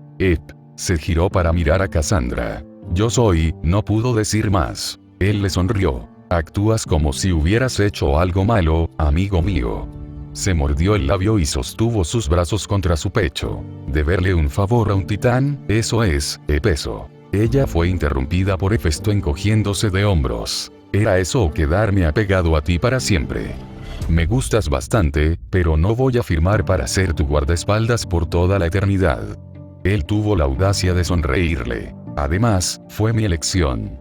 Se giró para mirar a Casandra. Yo soy, no pudo decir más. Él le sonrió. Actúas como si hubieras hecho algo malo, amigo mío. Se mordió el labio y sostuvo sus brazos contra su pecho. ¿Deberle un favor a un titán? Eso es, Hefesto. Ella fue interrumpida por Hefesto encogiéndose de hombros. ¿Era eso o quedarme apegado a ti para siempre? Me gustas bastante, pero no voy a firmar para ser tu guardaespaldas por toda la eternidad. Él tuvo la audacia de sonreírle. Además, fue mi elección.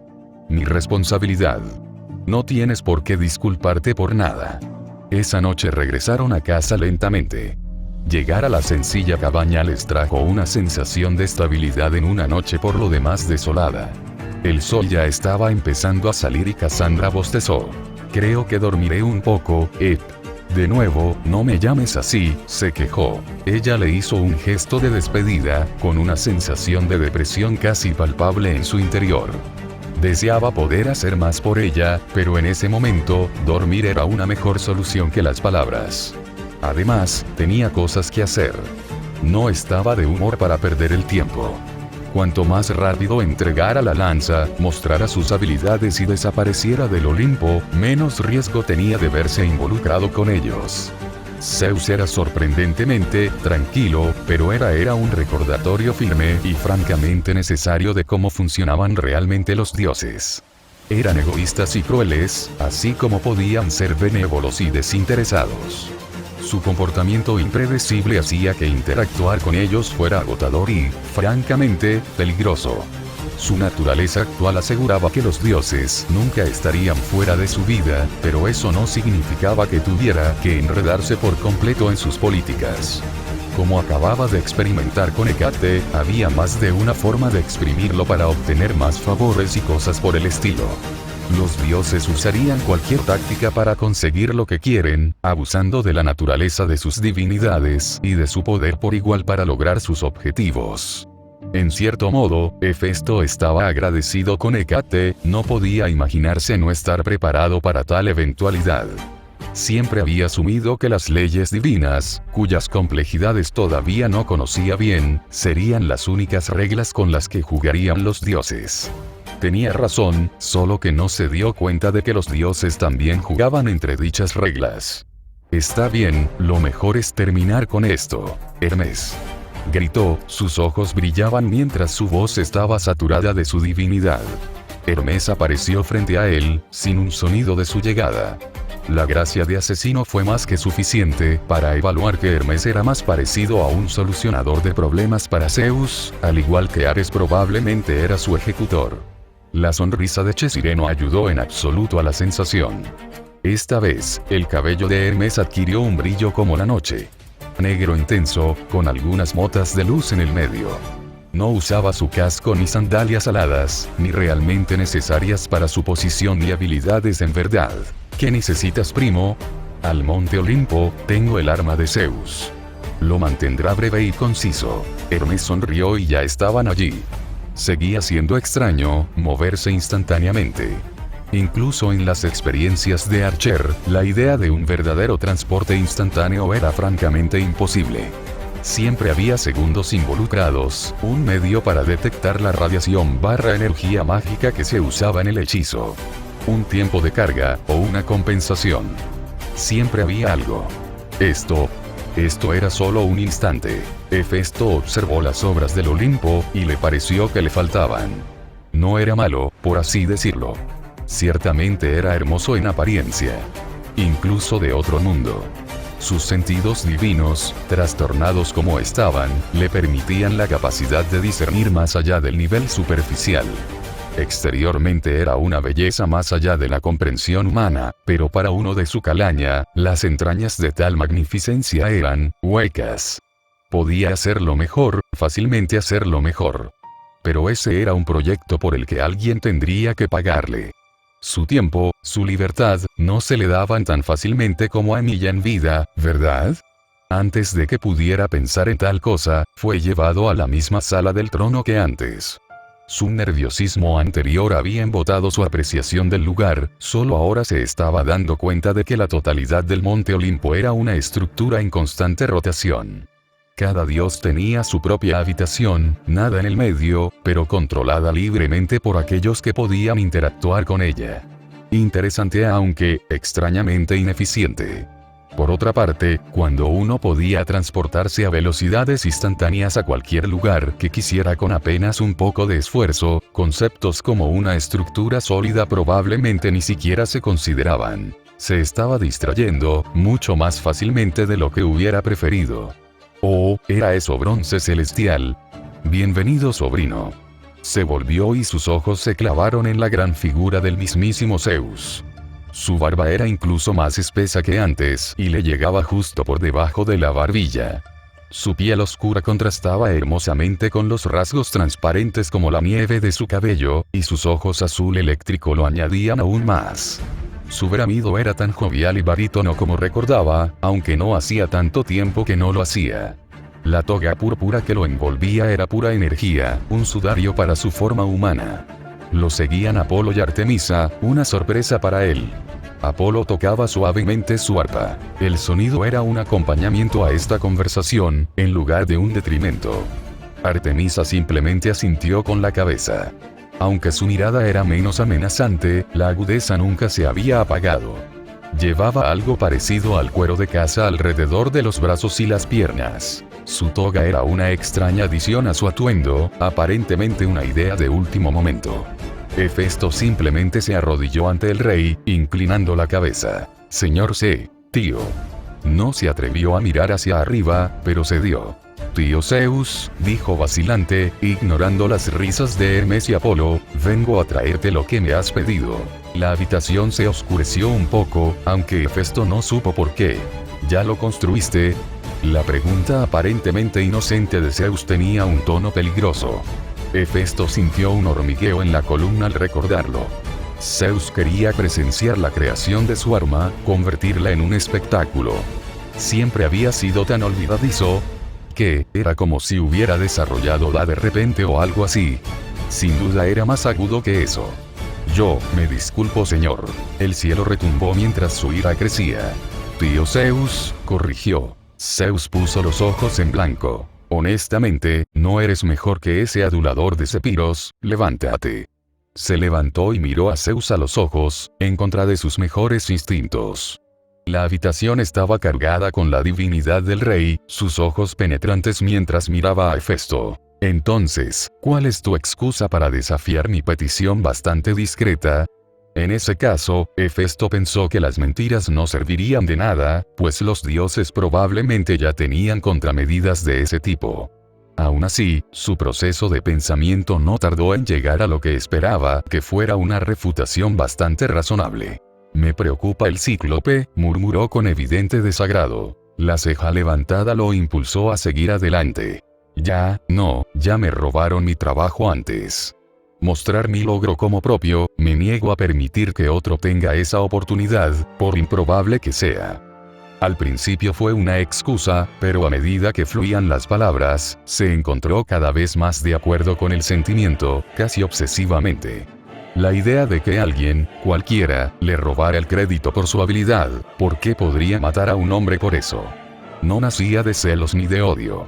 Mi responsabilidad. No tienes por qué disculparte por nada. Esa noche regresaron a casa lentamente. Llegar a la sencilla cabaña les trajo una sensación de estabilidad en una noche por lo demás desolada. El sol ya estaba empezando a salir y Cassandra bostezó. Creo que dormiré un poco, Ed. De nuevo, no me llames así, se quejó. Ella le hizo un gesto de despedida, con una sensación de depresión casi palpable en su interior. Deseaba poder hacer más por ella, pero en ese momento, dormir era una mejor solución que las palabras. Además, tenía cosas que hacer. No estaba de humor para perder el tiempo. Cuanto más rápido entregara la lanza, mostrara sus habilidades y desapareciera del Olimpo, menos riesgo tenía de verse involucrado con ellos. Zeus era sorprendentemente tranquilo, pero era un recordatorio firme y francamente necesario de cómo funcionaban realmente los dioses. Eran egoístas y crueles, así como podían ser benévolos y desinteresados. Su comportamiento impredecible hacía que interactuar con ellos fuera agotador y, francamente, peligroso. Su naturaleza actual aseguraba que los dioses nunca estarían fuera de su vida, pero eso no significaba que tuviera que enredarse por completo en sus políticas. Como acababa de experimentar con Hécate, había más de una forma de exprimirlo para obtener más favores y cosas por el estilo. Los dioses usarían cualquier táctica para conseguir lo que quieren, abusando de la naturaleza de sus divinidades y de su poder por igual para lograr sus objetivos. En cierto modo, Hefesto estaba agradecido con Hécate, no podía imaginarse no estar preparado para tal eventualidad. Siempre había asumido que las leyes divinas, cuyas complejidades todavía no conocía bien, serían las únicas reglas con las que jugarían los dioses. Tenía razón, solo que no se dio cuenta de que los dioses también jugaban entre dichas reglas. Está bien, lo mejor es terminar con esto, Hermes. Gritó, sus ojos brillaban mientras su voz estaba saturada de su divinidad. Hermes apareció frente a él, sin un sonido de su llegada. La gracia de asesino fue más que suficiente para evaluar que Hermes era más parecido a un solucionador de problemas para Zeus, al igual que Ares probablemente era su ejecutor. La sonrisa de Chesire no ayudó en absoluto a la sensación. Esta vez, el cabello de Hermes adquirió un brillo como la noche. Negro intenso, con algunas motas de luz en el medio. No usaba su casco ni sandalias aladas, ni realmente necesarias para su posición y habilidades en verdad. ¿Qué necesitas, primo? Al monte Olimpo, tengo el arma de Zeus. Lo mantendrá breve y conciso. Hermes sonrió y ya estaban allí. Seguía siendo extraño, moverse instantáneamente. Incluso en las experiencias de Archer, la idea de un verdadero transporte instantáneo era francamente imposible. Siempre había segundos involucrados, un medio para detectar la radiación/energía mágica que se usaba en el hechizo. Un tiempo de carga, o una compensación. Siempre había algo. Esto era solo un instante. Hefesto observó las obras del Olimpo, y le pareció que le faltaban. No era malo, por así decirlo. Ciertamente era hermoso en apariencia. Incluso de otro mundo. Sus sentidos divinos, trastornados como estaban, le permitían la capacidad de discernir más allá del nivel superficial. Exteriormente era una belleza más allá de la comprensión humana, pero para uno de su calaña, las entrañas de tal magnificencia eran huecas. Podía hacerlo mejor, fácilmente hacerlo mejor. Pero ese era un proyecto por el que alguien tendría que pagarle. Su tiempo, su libertad, no se le daban tan fácilmente como a Emilia en vida, ¿verdad? Antes de que pudiera pensar en tal cosa, fue llevado a la misma sala del trono que antes. Su nerviosismo anterior había embotado su apreciación del lugar, solo ahora se estaba dando cuenta de que la totalidad del monte Olimpo era una estructura en constante rotación. Cada dios tenía su propia habitación, nada en el medio, pero controlada libremente por aquellos que podían interactuar con ella. Interesante aunque, extrañamente ineficiente. Por otra parte, cuando uno podía transportarse a velocidades instantáneas a cualquier lugar que quisiera con apenas un poco de esfuerzo, conceptos como una estructura sólida probablemente ni siquiera se consideraban. Se estaba distrayendo, mucho más fácilmente de lo que hubiera preferido. Oh, era eso bronce celestial. Bienvenido, sobrino. Se volvió y sus ojos se clavaron en la gran figura del mismísimo Zeus. Su barba era incluso más espesa que antes y le llegaba justo por debajo de la barbilla. Su piel oscura contrastaba hermosamente con los rasgos transparentes como la nieve de su cabello, y sus ojos azul eléctrico lo añadían aún más. Su bramido era tan jovial y barítono como recordaba, aunque no hacía tanto tiempo que no lo hacía. La toga púrpura que lo envolvía era pura energía, un sudario para su forma humana. Lo seguían Apolo y Artemisa, una sorpresa para él. Apolo tocaba suavemente su arpa. El sonido era un acompañamiento a esta conversación, en lugar de un detrimento. Artemisa simplemente asintió con la cabeza. Aunque su mirada era menos amenazante, la agudeza nunca se había apagado. Llevaba algo parecido al cuero de caza alrededor de los brazos y las piernas. Su toga era una extraña adición a su atuendo, aparentemente una idea de último momento. Hefesto simplemente se arrodilló ante el rey, inclinando la cabeza. Señor C, tío. No se atrevió a mirar hacia arriba, pero cedió. Tío Zeus, dijo vacilante, ignorando las risas de Hermes y Apolo, vengo a traerte lo que me has pedido. La habitación se oscureció un poco, aunque Hefesto no supo por qué. ¿Ya lo construiste? La pregunta aparentemente inocente de Zeus tenía un tono peligroso. Hefesto sintió un hormigueo en la columna al recordarlo. Zeus quería presenciar la creación de su arma, convertirla en un espectáculo. Siempre había sido tan olvidadizo, que era como si hubiera desarrollado la de repente o algo así. Sin duda era más agudo que eso. Yo, me disculpo señor. El cielo retumbó mientras su ira crecía. Tío Zeus, corrigió. Zeus puso los ojos en blanco. Honestamente, no eres mejor que ese adulador de Zepiros, levántate. Se levantó y miró a Zeus a los ojos, en contra de sus mejores instintos. La habitación estaba cargada con la divinidad del rey, sus ojos penetrantes mientras miraba a Hefesto. Entonces, ¿cuál es tu excusa para desafiar mi petición bastante discreta? En ese caso, Hefesto pensó que las mentiras no servirían de nada, pues los dioses probablemente ya tenían contramedidas de ese tipo. Aún así, su proceso de pensamiento no tardó en llegar a lo que esperaba, que fuera una refutación bastante razonable. Me preocupa el cíclope, murmuró con evidente desagrado. La ceja levantada lo impulsó a seguir adelante. Ya me robaron mi trabajo antes. Mostrar mi logro como propio, me niego a permitir que otro tenga esa oportunidad, por improbable que sea. Al principio fue una excusa, pero a medida que fluían las palabras, se encontró cada vez más de acuerdo con el sentimiento, casi obsesivamente. La idea de que alguien, cualquiera, le robara el crédito por su habilidad, ¿por qué podría matar a un hombre por eso? No nacía de celos ni de odio,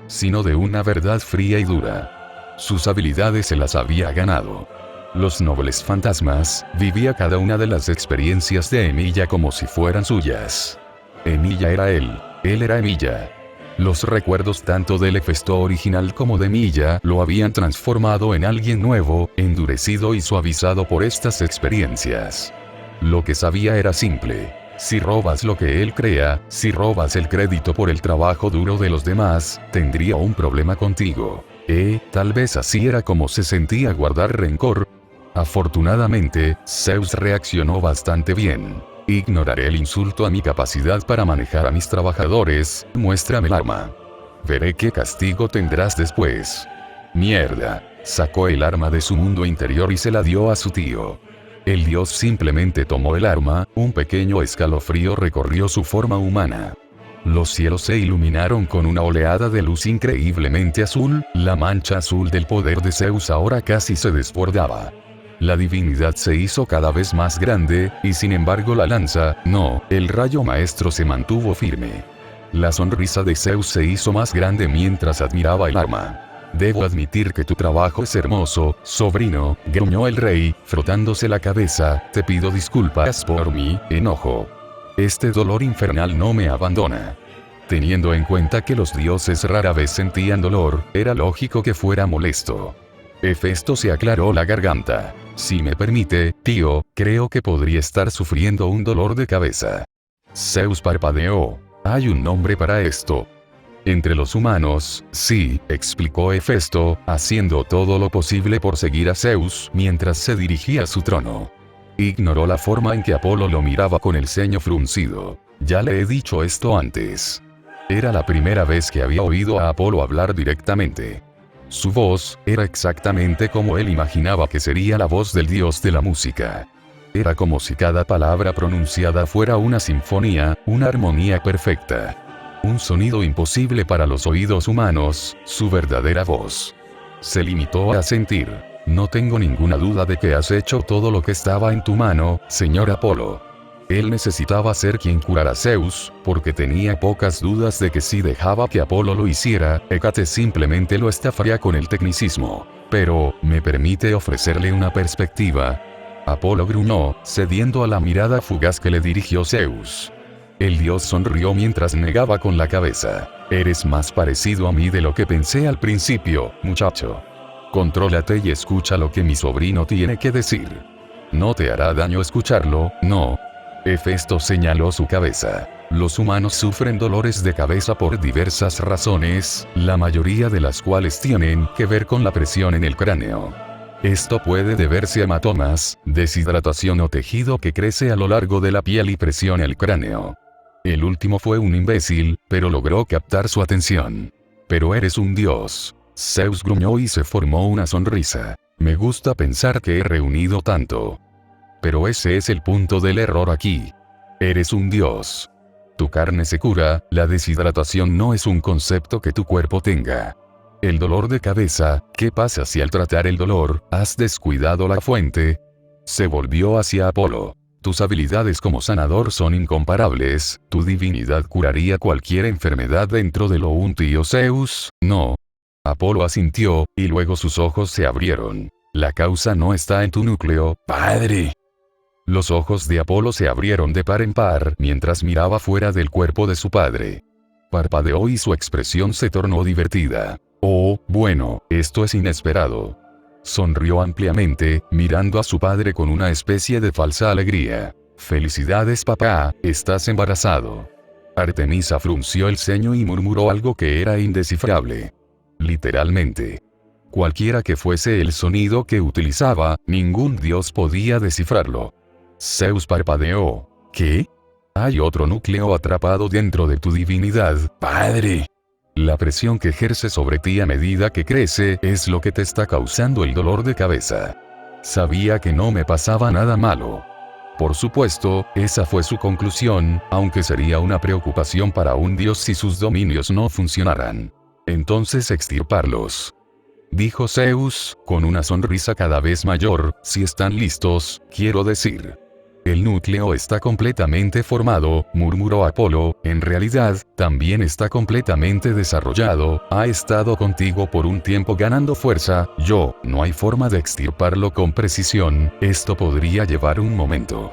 sino de una verdad fría y dura. Sus habilidades se las había ganado. Los nobles fantasmas, vivía cada una de las experiencias de Emilia como si fueran suyas. Emilia era él era Emilia. Los recuerdos tanto del Hefesto original como de Emilia lo habían transformado en alguien nuevo, endurecido y suavizado por estas experiencias. Lo que sabía era simple. Si robas lo que él crea, si robas el crédito por el trabajo duro de los demás, tendría un problema contigo. Tal vez así era como se sentía guardar rencor. Afortunadamente, Zeus reaccionó bastante bien. Ignoraré el insulto a mi capacidad para manejar a mis trabajadores, muéstrame el arma. Veré qué castigo tendrás después. Mierda. Sacó el arma de su mundo interior y se la dio a su tío. El dios simplemente tomó el arma, un pequeño escalofrío recorrió su forma humana. Los cielos se iluminaron con una oleada de luz increíblemente azul, la mancha azul del poder de Zeus ahora casi se desbordaba. La divinidad se hizo cada vez más grande, y sin embargo la lanza, el rayo maestro se mantuvo firme. La sonrisa de Zeus se hizo más grande mientras admiraba el arma. Debo admitir que tu trabajo es hermoso, sobrino, gruñó el rey, frotándose la cabeza, te pido disculpas por mi enojo. Este dolor infernal no me abandona. Teniendo en cuenta que los dioses rara vez sentían dolor, era lógico que fuera molesto. Hefesto se aclaró la garganta. Si me permite, tío, creo que podría estar sufriendo un dolor de cabeza. Zeus parpadeó. Hay un nombre para esto. Entre los humanos, sí, explicó Hefesto, haciendo todo lo posible por seguir a Zeus mientras se dirigía a su trono. Ignoró la forma en que Apolo lo miraba con el ceño fruncido. Ya le he dicho esto antes. Era la primera vez que había oído a Apolo hablar directamente. Su voz era exactamente como él imaginaba que sería la voz del dios de la música. Era como si cada palabra pronunciada fuera una sinfonía, una armonía perfecta. Un sonido imposible para los oídos humanos, su verdadera voz. Se limitó a sentir: no tengo ninguna duda de que has hecho todo lo que estaba en tu mano, señor Apolo. Él necesitaba ser quien curara a Zeus, porque tenía pocas dudas de que si dejaba que Apolo lo hiciera, Hécate simplemente lo estafaría con el tecnicismo. Pero, ¿me permite ofrecerle una perspectiva? Apolo gruñó, cediendo a la mirada fugaz que le dirigió Zeus. El dios sonrió mientras negaba con la cabeza. Eres más parecido a mí de lo que pensé al principio, muchacho. Contrólate y escucha lo que mi sobrino tiene que decir. No te hará daño escucharlo, ¿no? Hefesto señaló su cabeza. Los humanos sufren dolores de cabeza por diversas razones, la mayoría de las cuales tienen que ver con la presión en el cráneo. Esto puede deberse a hematomas, deshidratación o tejido que crece a lo largo de la piel y presiona el cráneo. El último fue un imbécil, pero logró captar su atención. Pero eres un dios. Zeus gruñó y se formó una sonrisa. Me gusta pensar que he reunido tanto. Pero ese es el punto del error aquí. Eres un dios. Tu carne se cura, la deshidratación no es un concepto que tu cuerpo tenga. El dolor de cabeza, ¿qué pasa si al tratar el dolor, has descuidado la fuente? Se volvió hacia Apolo. Tus habilidades como sanador son incomparables, tu divinidad curaría cualquier enfermedad dentro de lo un tío Zeus, ¿no? Apolo asintió, y luego sus ojos se abrieron. La causa no está en tu núcleo, padre. Los ojos de Apolo se abrieron de par en par mientras miraba fuera del cuerpo de su padre. Parpadeó y su expresión se tornó divertida. Oh, bueno, esto es inesperado. Sonrió ampliamente, mirando a su padre con una especie de falsa alegría. Felicidades papá, estás embarazado. Artemisa frunció el ceño y murmuró algo que era indescifrable. Literalmente. Cualquiera que fuese el sonido que utilizaba, ningún dios podía descifrarlo. Zeus parpadeó. ¿Qué? Hay otro núcleo atrapado dentro de tu divinidad, padre. La presión que ejerce sobre ti a medida que crece es lo que te está causando el dolor de cabeza. Sabía que no me pasaba nada malo. Por supuesto, esa fue su conclusión, aunque sería una preocupación para un dios si sus dominios no funcionaran. Entonces extirparlos. Dijo Zeus, con una sonrisa cada vez mayor, si están listos, quiero decir. El núcleo está completamente formado, murmuró Apolo, en realidad, también está completamente desarrollado, ha estado contigo por un tiempo ganando fuerza, no hay forma de extirparlo con precisión, esto podría llevar un momento.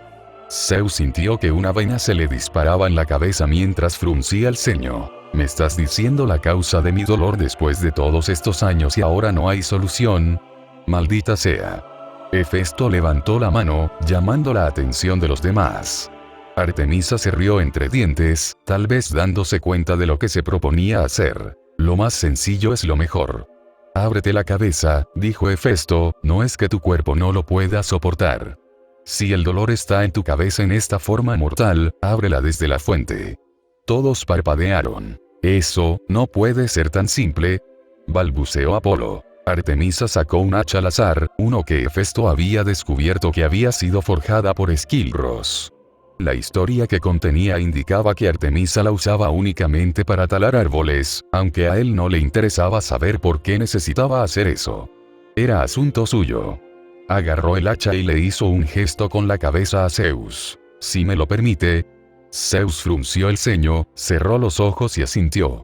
Zeus sintió que una vaina se le disparaba en la cabeza mientras fruncía el ceño. ¿Me estás diciendo la causa de mi dolor después de todos estos años y ahora no hay solución? Maldita sea. Hefesto levantó la mano, llamando la atención de los demás. Artemisa se rió entre dientes, tal vez dándose cuenta de lo que se proponía hacer. Lo más sencillo es lo mejor. Ábrete la cabeza, dijo Hefesto, no es que tu cuerpo no lo pueda soportar. Si el dolor está en tu cabeza en esta forma mortal, ábrela desde la fuente. Todos parpadearon. Eso, no puede ser tan simple, balbuceó Apolo. Artemisa sacó un hacha al azar, uno que Hefesto había descubierto que había sido forjada por Esquilros. La historia que contenía indicaba que Artemisa la usaba únicamente para talar árboles, aunque a él no le interesaba saber por qué necesitaba hacer eso. Era asunto suyo. Agarró el hacha y le hizo un gesto con la cabeza a Zeus. Si me lo permite. Zeus frunció el ceño, cerró los ojos y asintió.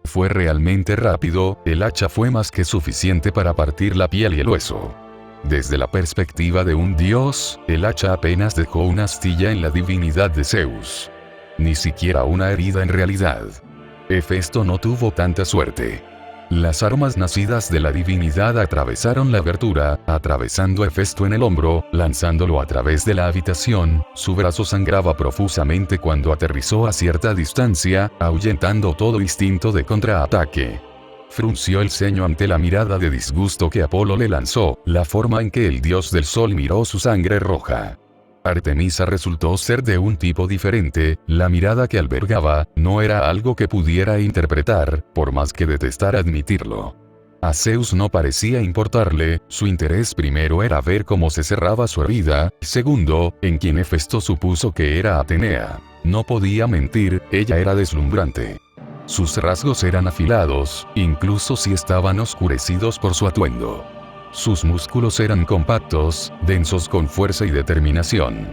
Fue realmente rápido, el hacha fue más que suficiente para partir la piel y el hueso. Desde la perspectiva de un dios, el hacha apenas dejó una astilla en la divinidad de Zeus. Ni siquiera una herida en realidad. Hefesto no tuvo tanta suerte. Las armas nacidas de la divinidad atravesaron la abertura, atravesando a Hefesto en el hombro, lanzándolo a través de la habitación, su brazo sangraba profusamente cuando aterrizó a cierta distancia, ahuyentando todo instinto de contraataque. Frunció el ceño ante la mirada de disgusto que Apolo le lanzó, la forma en que el dios del sol miró su sangre roja. Artemisa resultó ser de un tipo diferente, la mirada que albergaba, no era algo que pudiera interpretar, por más que detestara admitirlo. A Zeus no parecía importarle, su interés primero era ver cómo se cerraba su herida, segundo, en quien Hefesto supuso que era Atenea. No podía mentir, ella era deslumbrante. Sus rasgos eran afilados, incluso si estaban oscurecidos por su atuendo. Sus músculos eran compactos, densos con fuerza y determinación.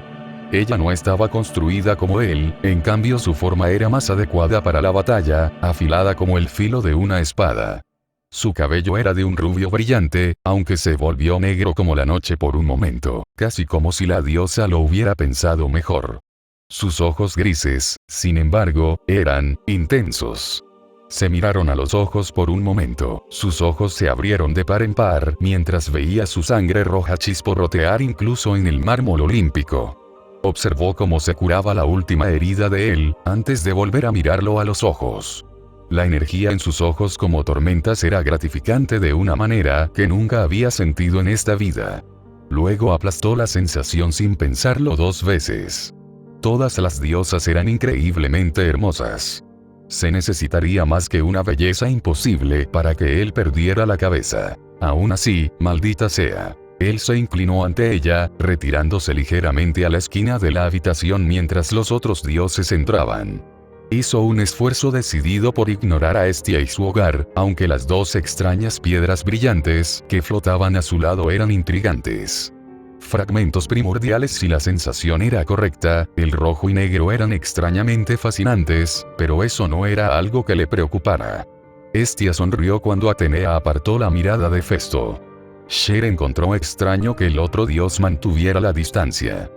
Ella no estaba construida como él, en cambio su forma era más adecuada para la batalla, afilada como el filo de una espada. Su cabello era de un rubio brillante, aunque se volvió negro como la noche por un momento, casi como si la diosa lo hubiera pensado mejor. Sus ojos grises, sin embargo, eran intensos. Se miraron a los ojos por un momento, sus ojos se abrieron de par en par mientras veía su sangre roja chisporrotear incluso en el mármol olímpico. Observó cómo se curaba la última herida de él, antes de volver a mirarlo a los ojos. La energía en sus ojos como tormentas era gratificante de una manera que nunca había sentido en esta vida. Luego aplastó la sensación sin pensarlo 2 veces. Todas las diosas eran increíblemente hermosas. Se necesitaría más que una belleza imposible para que él perdiera la cabeza. Aún así, maldita sea. Él se inclinó ante ella, retirándose ligeramente a la esquina de la habitación mientras los otros dioses entraban. Hizo un esfuerzo decidido por ignorar a Hestia y su hogar, aunque las 2 extrañas piedras brillantes que flotaban a su lado eran intrigantes. Fragmentos primordiales si la sensación era correcta, el rojo y negro eran extrañamente fascinantes, pero eso no era algo que le preocupara. Hestia sonrió cuando Atenea apartó la mirada de Hefesto. Sher encontró extraño que el otro dios mantuviera la distancia.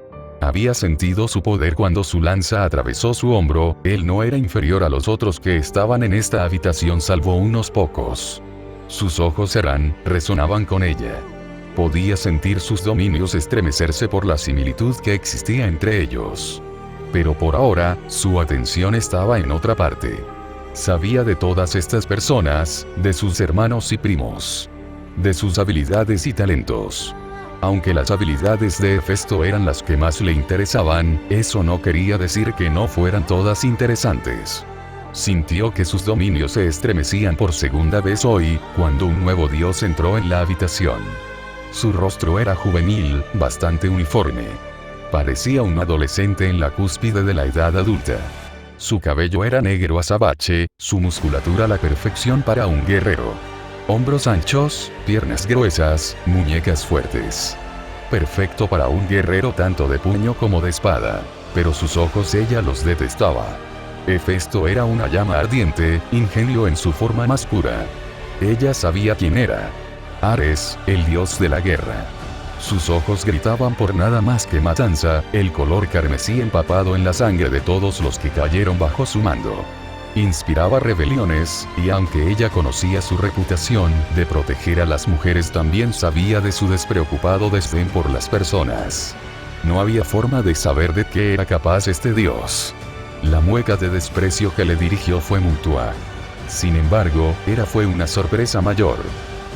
Había sentido su poder cuando su lanza atravesó su hombro, él no era inferior a los otros que estaban en esta habitación salvo unos pocos. Sus ojos resonaban con ella. Podía sentir sus dominios estremecerse por la similitud que existía entre ellos. Pero por ahora, su atención estaba en otra parte. Sabía de todas estas personas, de sus hermanos y primos. De sus habilidades y talentos. Aunque las habilidades de Hefesto eran las que más le interesaban, eso no quería decir que no fueran todas interesantes. Sintió que sus dominios se estremecían por segunda vez hoy, cuando un nuevo dios entró en la habitación. Su rostro era juvenil, bastante uniforme. Parecía un adolescente en la cúspide de la edad adulta. Su cabello era negro azabache, su musculatura la perfección para un guerrero. Hombros anchos, piernas gruesas, muñecas fuertes. Perfecto para un guerrero tanto de puño como de espada. Pero sus ojos ella los detestaba. Hefesto era una llama ardiente, ingenio en su forma más pura. Ella sabía quién era. Ares, el dios de la guerra. Sus ojos gritaban por nada más que matanza, el color carmesí empapado en la sangre de todos los que cayeron bajo su mando. Inspiraba rebeliones, y aunque ella conocía su reputación de proteger a las mujeres, también sabía de su despreocupado desdén por las personas. No había forma de saber de qué era capaz este dios. La mueca de desprecio que le dirigió fue mutua. Sin embargo, fue una sorpresa mayor.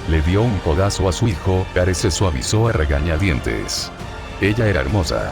Le dio un codazo a su hijo, Ares se suavizó a regañadientes. Ella era hermosa.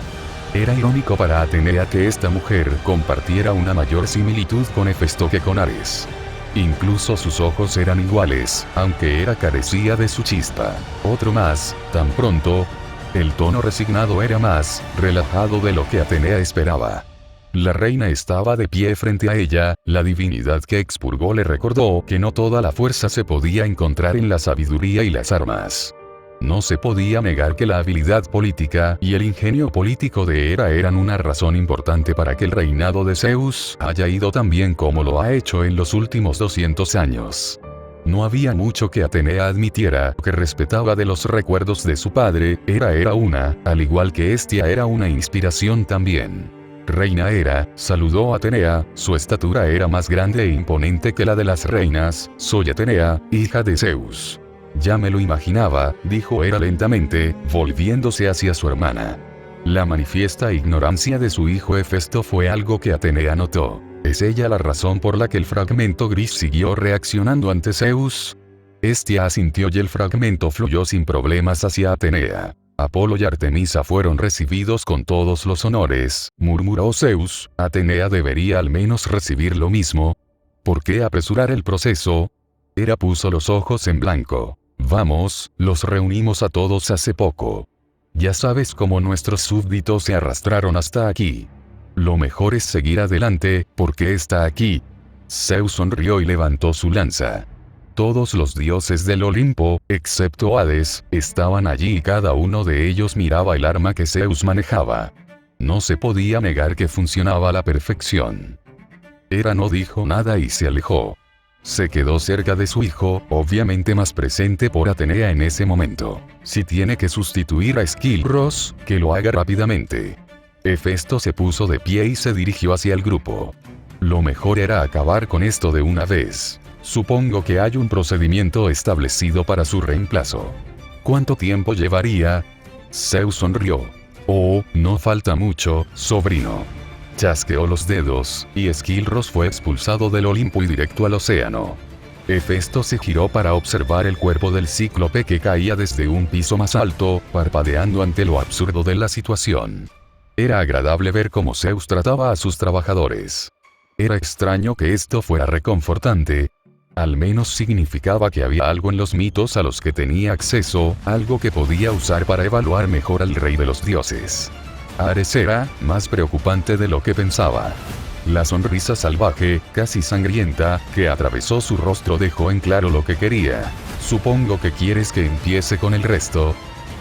Era irónico para Atenea que esta mujer compartiera una mayor similitud con Hefesto que con Ares. Incluso sus ojos eran iguales, aunque carecía de su chispa. Otro más, tan pronto. El tono resignado era más relajado de lo que Atenea esperaba. La reina estaba de pie frente a ella, la divinidad que expurgó le recordó que no toda la fuerza se podía encontrar en la sabiduría y las armas. No se podía negar que la habilidad política y el ingenio político de Hera eran una razón importante para que el reinado de Zeus haya ido tan bien como lo ha hecho en los últimos 200 años. No había mucho que Atenea admitiera que respetaba de los recuerdos de su padre, Hera era una, al igual que Hestia era una inspiración también. Reina Hera, saludó a Atenea, su estatura era más grande e imponente que la de las reinas, soy Atenea, hija de Zeus. Ya me lo imaginaba, dijo Hera lentamente, volviéndose hacia su hermana. La manifiesta ignorancia de su hijo Hefesto fue algo que Atenea notó. ¿Es ella la razón por la que el fragmento gris siguió reaccionando ante Zeus? Hestia asintió y el fragmento fluyó sin problemas hacia Atenea. Apolo y Artemisa fueron recibidos con todos los honores, murmuró Zeus. Atenea debería al menos recibir lo mismo. ¿Por qué apresurar el proceso? Hera puso los ojos en blanco. Vamos, los reunimos a todos hace poco. Ya sabes cómo nuestros súbditos se arrastraron hasta aquí. Lo mejor es seguir adelante, porque está aquí. Zeus sonrió y levantó su lanza. Todos los dioses del Olimpo, excepto Hades, estaban allí y cada uno de ellos miraba el arma que Zeus manejaba. No se podía negar que funcionaba a la perfección. Hera no dijo nada y se alejó. Se quedó cerca de su hijo, obviamente más presente por Atenea en ese momento. Si tiene que sustituir a Esquilros, que lo haga rápidamente. Hefesto se puso de pie y se dirigió hacia el grupo. Lo mejor era acabar con esto de una vez. Supongo que hay un procedimiento establecido para su reemplazo. ¿Cuánto tiempo llevaría? Zeus sonrió. Oh, no falta mucho, sobrino. Chasqueó los dedos, y Esquilros fue expulsado del Olimpo y directo al océano. Hefesto se giró para observar el cuerpo del cíclope que caía desde un piso más alto, parpadeando ante lo absurdo de la situación. Era agradable ver cómo Zeus trataba a sus trabajadores. Era extraño que esto fuera reconfortante. Al menos significaba que había algo en los mitos a los que tenía acceso, algo que podía usar para evaluar mejor al rey de los dioses. Ares era más preocupante de lo que pensaba. La sonrisa salvaje, casi sangrienta, que atravesó su rostro dejó en claro lo que quería. Supongo que quieres que empiece con el resto.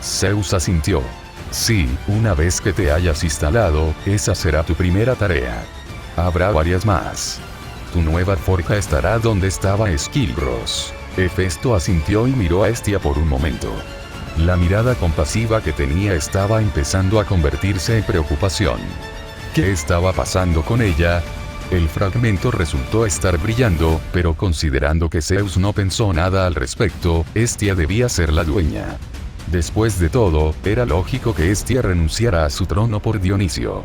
Zeus asintió. Sí, una vez que te hayas instalado, esa será tu primera tarea. Habrá varias más. Tu nueva forja estará donde estaba Esquilros. Hefesto asintió y miró a Hestia por un momento. La mirada compasiva que tenía estaba empezando a convertirse en preocupación. ¿Qué estaba pasando con ella? El fragmento resultó estar brillando, pero considerando que Zeus no pensó nada al respecto, Hestia debía ser la dueña. Después de todo, era lógico que Hestia renunciara a su trono por Dionisio.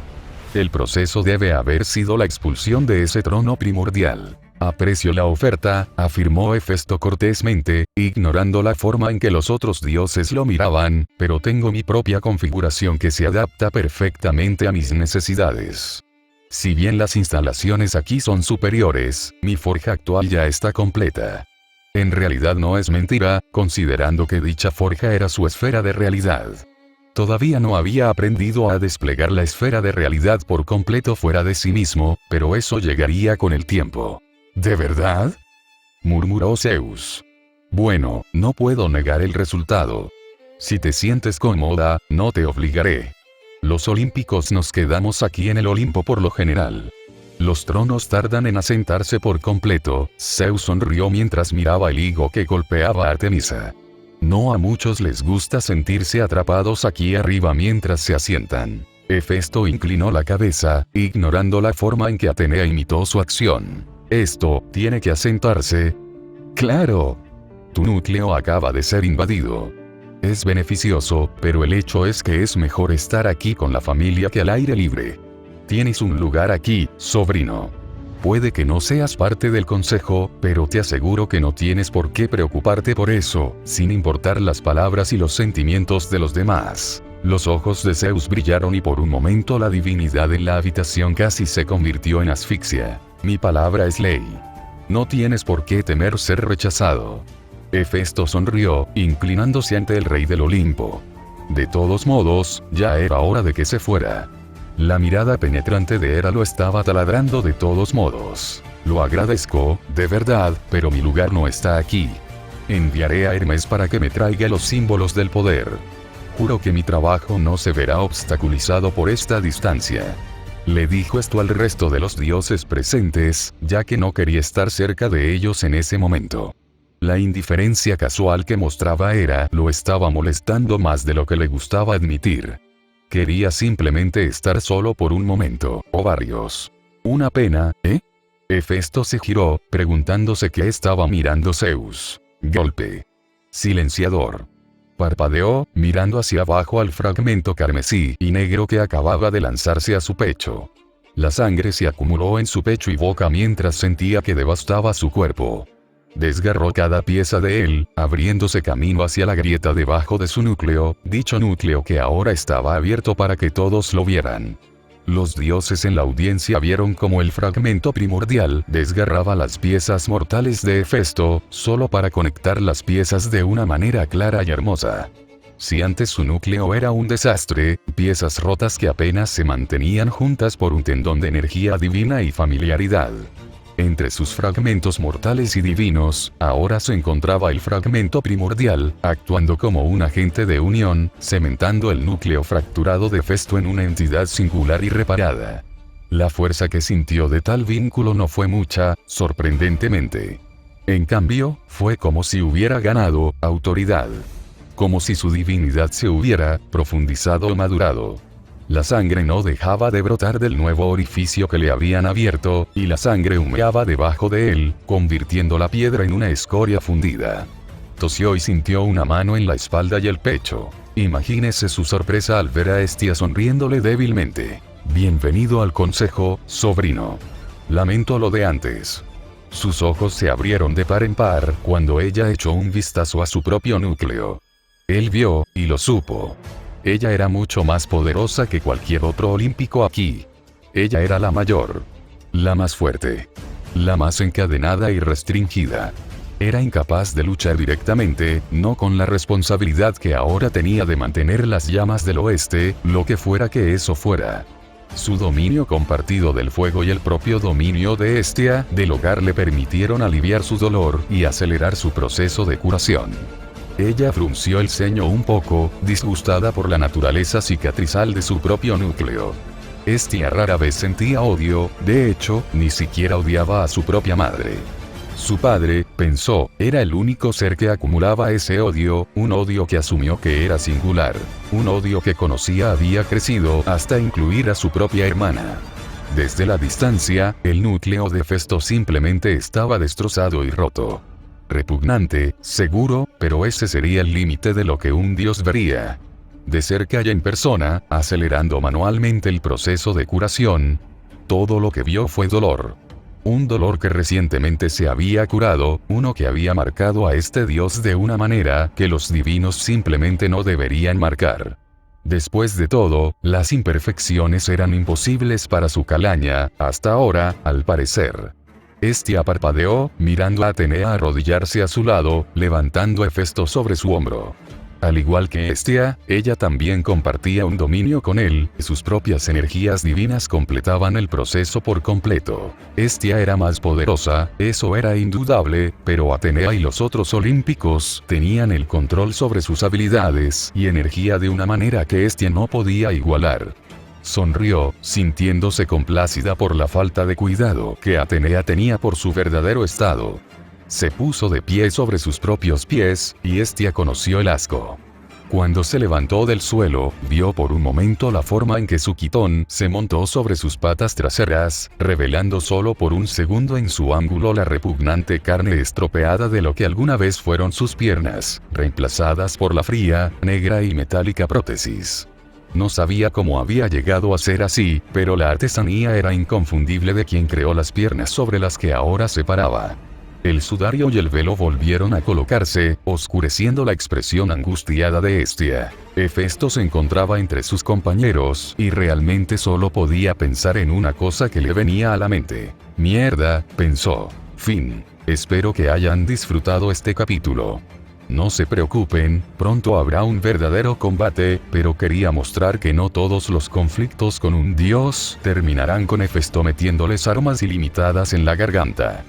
El proceso debe haber sido la expulsión de ese trono primordial. Aprecio la oferta, afirmó Hefesto cortésmente, ignorando la forma en que los otros dioses lo miraban, pero tengo mi propia configuración que se adapta perfectamente a mis necesidades. Si bien las instalaciones aquí son superiores, mi forja actual ya está completa. En realidad no es mentira, considerando que dicha forja era su esfera de realidad. Todavía no había aprendido a desplegar la esfera de realidad por completo fuera de sí mismo, pero eso llegaría con el tiempo. ¿De verdad? Murmuró Zeus. Bueno, no puedo negar el resultado. Si te sientes cómoda, no te obligaré. Los olímpicos nos quedamos aquí en el Olimpo por lo general. Los tronos tardan en asentarse por completo. Zeus sonrió mientras miraba el higo que golpeaba a Artemisa. No a muchos les gusta sentirse atrapados aquí arriba mientras se asientan. Hefesto inclinó la cabeza, ignorando la forma en que Atenea imitó su acción. Esto tiene que asentarse. Claro. Tu núcleo acaba de ser invadido. Es beneficioso, pero el hecho es que es mejor estar aquí con la familia que al aire libre. Tienes un lugar aquí, sobrino. Puede que no seas parte del consejo, pero te aseguro que no tienes por qué preocuparte por eso, sin importar las palabras y los sentimientos de los demás. Los ojos de Zeus brillaron y por un momento la divinidad en la habitación casi se convirtió en asfixia. Mi palabra es ley. No tienes por qué temer ser rechazado. Hefesto sonrió, inclinándose ante el rey del Olimpo. De todos modos, ya era hora de que se fuera. La mirada penetrante de Hera lo estaba taladrando de todos modos. Lo agradezco, de verdad, pero mi lugar no está aquí. Enviaré a Hermes para que me traiga los símbolos del poder. Juro que mi trabajo no se verá obstaculizado por esta distancia. Le dijo esto al resto de los dioses presentes, ya que no quería estar cerca de ellos en ese momento. La indiferencia casual que mostraba Hera lo estaba molestando más de lo que le gustaba admitir. Quería simplemente estar solo por un momento, o varios. Una pena, ¿eh? Hefesto se giró, preguntándose qué estaba mirando Zeus. Golpe. Silenciador. Parpadeó, mirando hacia abajo al fragmento carmesí y negro que acababa de lanzarse a su pecho. La sangre se acumuló en su pecho y boca mientras sentía que devastaba su cuerpo. Desgarró cada pieza de él, abriéndose camino hacia la grieta debajo de su núcleo, dicho núcleo que ahora estaba abierto para que todos lo vieran. Los dioses en la audiencia vieron cómo el fragmento primordial desgarraba las piezas mortales de Hefesto, solo para conectar las piezas de una manera clara y hermosa. Si antes su núcleo era un desastre, piezas rotas que apenas se mantenían juntas por un tendón de energía divina y familiaridad. Entre sus fragmentos mortales y divinos, ahora se encontraba el fragmento primordial, actuando como un agente de unión, cementando el núcleo fracturado de Hefesto en una entidad singular y reparada. La fuerza que sintió de tal vínculo no fue mucha, sorprendentemente. En cambio, fue como si hubiera ganado autoridad. Como si su divinidad se hubiera profundizado o madurado. La sangre no dejaba de brotar del nuevo orificio que le habían abierto, y la sangre humeaba debajo de él, convirtiendo la piedra en una escoria fundida. Tosió y sintió una mano en la espalda y el pecho. Imagínese su sorpresa al ver a Hestia sonriéndole débilmente. Bienvenido al consejo, sobrino. Lamento lo de antes. Sus ojos se abrieron de par en par cuando ella echó un vistazo a su propio núcleo. Él vio, y lo supo. Ella era mucho más poderosa que cualquier otro olímpico aquí. Ella era la mayor. La más fuerte. La más encadenada y restringida. Era incapaz de luchar directamente, no con la responsabilidad que ahora tenía de mantener las llamas del oeste, lo que fuera que eso fuera. Su dominio compartido del fuego y el propio dominio de Hestia del hogar le permitieron aliviar su dolor y acelerar su proceso de curación. Ella frunció el ceño un poco, disgustada por la naturaleza cicatrizal de su propio núcleo. Hestia rara vez sentía odio, de hecho, ni siquiera odiaba a su propia madre. Su padre, pensó, era el único ser que acumulaba ese odio, un odio que asumió que era singular. Un odio que conocía había crecido hasta incluir a su propia hermana. Desde la distancia, el núcleo de Hefesto simplemente estaba destrozado y roto. Repugnante, seguro, pero ese sería el límite de lo que un dios vería. De cerca y en persona, acelerando manualmente el proceso de curación, todo lo que vio fue dolor. Un dolor que recientemente se había curado, uno que había marcado a este dios de una manera que los divinos simplemente no deberían marcar. Después de todo, las imperfecciones eran imposibles para su calaña, hasta ahora, al parecer. Hestia parpadeó, mirando a Atenea arrodillarse a su lado, levantando a Hefesto sobre su hombro. Al igual que Hestia, ella también compartía un dominio con él, sus propias energías divinas completaban el proceso por completo. Hestia era más poderosa, eso era indudable, pero Atenea y los otros olímpicos tenían el control sobre sus habilidades y energía de una manera que Hestia no podía igualar. Sonrió, sintiéndose complacida por la falta de cuidado que Atenea tenía por su verdadero estado. Se puso de pie sobre sus propios pies, y Hestia conoció el asco. Cuando se levantó del suelo, vio por un momento la forma en que su quitón se montó sobre sus patas traseras, revelando solo por un segundo en su ángulo la repugnante carne estropeada de lo que alguna vez fueron sus piernas, reemplazadas por la fría, negra y metálica prótesis. No sabía cómo había llegado a ser así, pero la artesanía era inconfundible de quien creó las piernas sobre las que ahora se paraba. El sudario y el velo volvieron a colocarse, oscureciendo la expresión angustiada de Hestia. Hefesto se encontraba entre sus compañeros, y realmente solo podía pensar en una cosa que le venía a la mente. Mierda, pensó. Fin. Espero que hayan disfrutado este capítulo. No se preocupen, pronto habrá un verdadero combate, pero quería mostrar que no todos los conflictos con un dios terminarán con Hefesto metiéndoles armas ilimitadas en la garganta.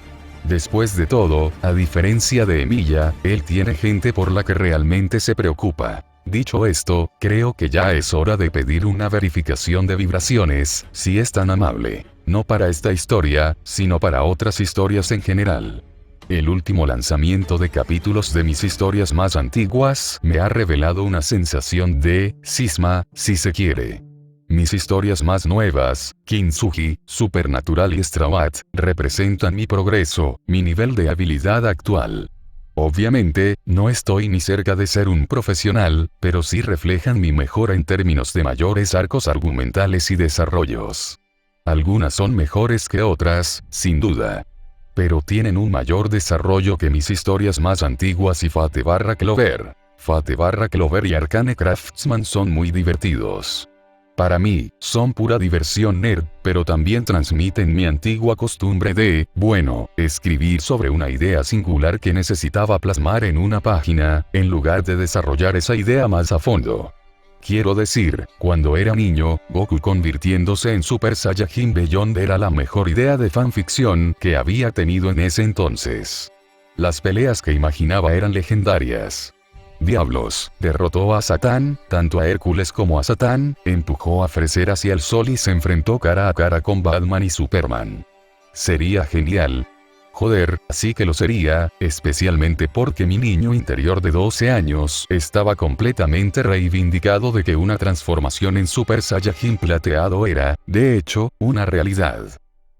Después de todo, a diferencia de Emilia, él tiene gente por la que realmente se preocupa. Dicho esto, creo que ya es hora de pedir una verificación de vibraciones, si es tan amable. No para esta historia, sino para otras historias en general. El último lanzamiento de capítulos de mis historias más antiguas me ha revelado una sensación de cisma, si se quiere. Mis historias más nuevas, Kintsugi, Supernatural y Strabat, representan mi progreso, mi nivel de habilidad actual. Obviamente, no estoy ni cerca de ser un profesional, pero sí reflejan mi mejora en términos de mayores arcos argumentales y desarrollos. Algunas son mejores que otras, sin duda. pero tienen un mayor desarrollo que mis historias más antiguas y Fate/Clover. Fate/Clover y Arcane Craftsman son muy divertidos. Para mí, son pura diversión nerd, pero también transmiten mi antigua costumbre de, escribir sobre una idea singular que necesitaba plasmar en una página, en lugar de desarrollar esa idea más a fondo. Quiero decir, cuando era niño, Goku convirtiéndose en Super Saiyajin Beyond era la mejor idea de fanficción que había tenido en ese entonces. Las peleas que imaginaba eran legendarias. Diablos, derrotó a Satán, tanto a Hércules como a Satán, empujó a Freezer hacia el sol y se enfrentó cara a cara con Batman y Superman. Sería genial. Joder, sí que lo sería, especialmente porque mi niño interior de 12 años estaba completamente reivindicado de que una transformación en Super Saiyajin plateado era, de hecho, una realidad.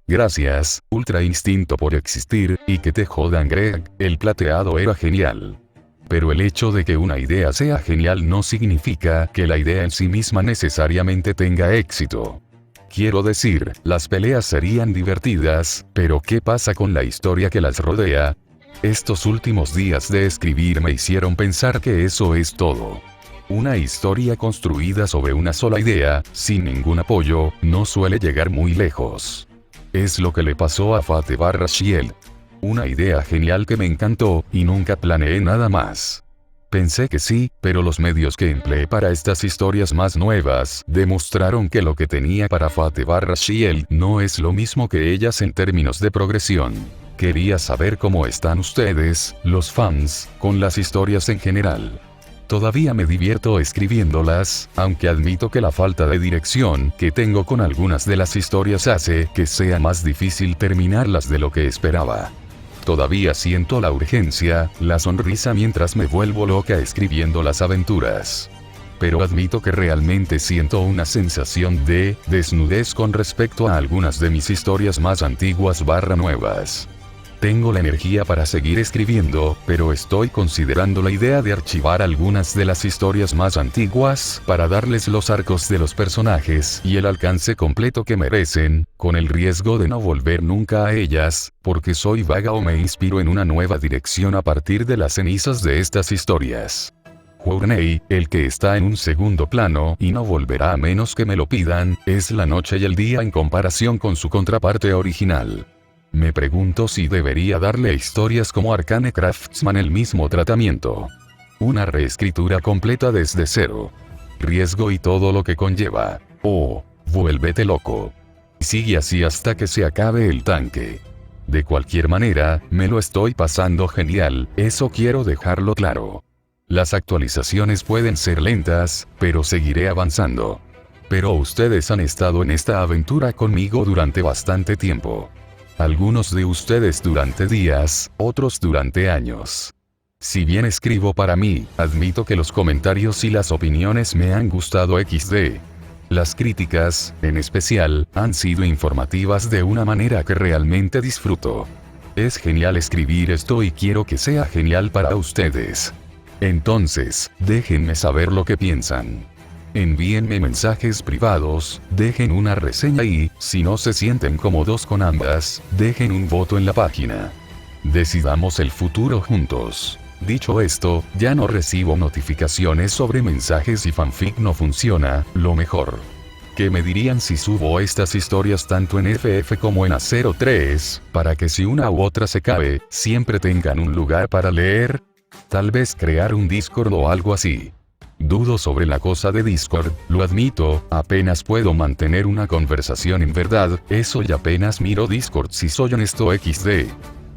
Gracias, Ultra Instinto por existir, y que te jodan Greg, el plateado era genial. Pero el hecho de que una idea sea genial no significa que la idea en sí misma necesariamente tenga éxito. Quiero decir, las peleas serían divertidas, pero ¿qué pasa con la historia que las rodea? Estos últimos días de escribir me hicieron pensar que eso es todo. Una historia construida sobre una sola idea, sin ningún apoyo, no suele llegar muy lejos. Es lo que le pasó a Fate/Shield. Una idea genial que me encantó, y nunca planeé nada más. Pensé que sí, pero los medios que empleé para estas historias más nuevas demostraron que lo que tenía para Fate/Shield no es lo mismo que ellas en términos de progresión. Quería saber cómo están ustedes, los fans, con las historias en general. Todavía me divierto escribiéndolas, aunque admito que la falta de dirección que tengo con algunas de las historias hace que sea más difícil terminarlas de lo que esperaba. Todavía siento la urgencia, la sonrisa mientras me vuelvo loca escribiendo las aventuras. Pero admito que realmente siento una sensación de desnudez con respecto a algunas de mis historias más antiguas/nuevas. Tengo la energía para seguir escribiendo, pero estoy considerando la idea de archivar algunas de las historias más antiguas para darles los arcos de los personajes y el alcance completo que merecen, con el riesgo de no volver nunca a ellas, porque soy vaga o me inspiro en una nueva dirección a partir de las cenizas de estas historias. Journey, el que está en un segundo plano y no volverá a menos que me lo pidan, es la noche y el día en comparación con su contraparte original. Me pregunto si debería darle a historias como Arcane Craftsman el mismo tratamiento. Una reescritura completa desde cero. Riesgo y todo lo que conlleva. Oh, vuélvete loco. Sigue así hasta que se acabe el tanque. De cualquier manera, me lo estoy pasando genial, eso quiero dejarlo claro. Las actualizaciones pueden ser lentas, pero seguiré avanzando. Pero ustedes han estado en esta aventura conmigo durante bastante tiempo. Algunos de ustedes durante días, otros durante años. Si bien escribo para mí, admito que los comentarios y las opiniones me han gustado XD. Las críticas, en especial, han sido informativas de una manera que realmente disfruto. Es genial escribir esto y quiero que sea genial para ustedes. Entonces, déjenme saber lo que piensan. Envíenme mensajes privados, dejen una reseña y, si no se sienten cómodos con ambas, dejen un voto en la página. Decidamos el futuro juntos. Dicho esto, ya no recibo notificaciones sobre mensajes y fanfic no funciona, lo mejor. ¿Qué me dirían si subo estas historias tanto en FF como en A03, para que si una u otra se cabe, siempre tengan un lugar para leer? Tal vez crear un Discord o algo así. Dudo sobre la cosa de Discord, lo admito, apenas puedo mantener una conversación en verdad, eso y apenas miro Discord si soy honesto XD.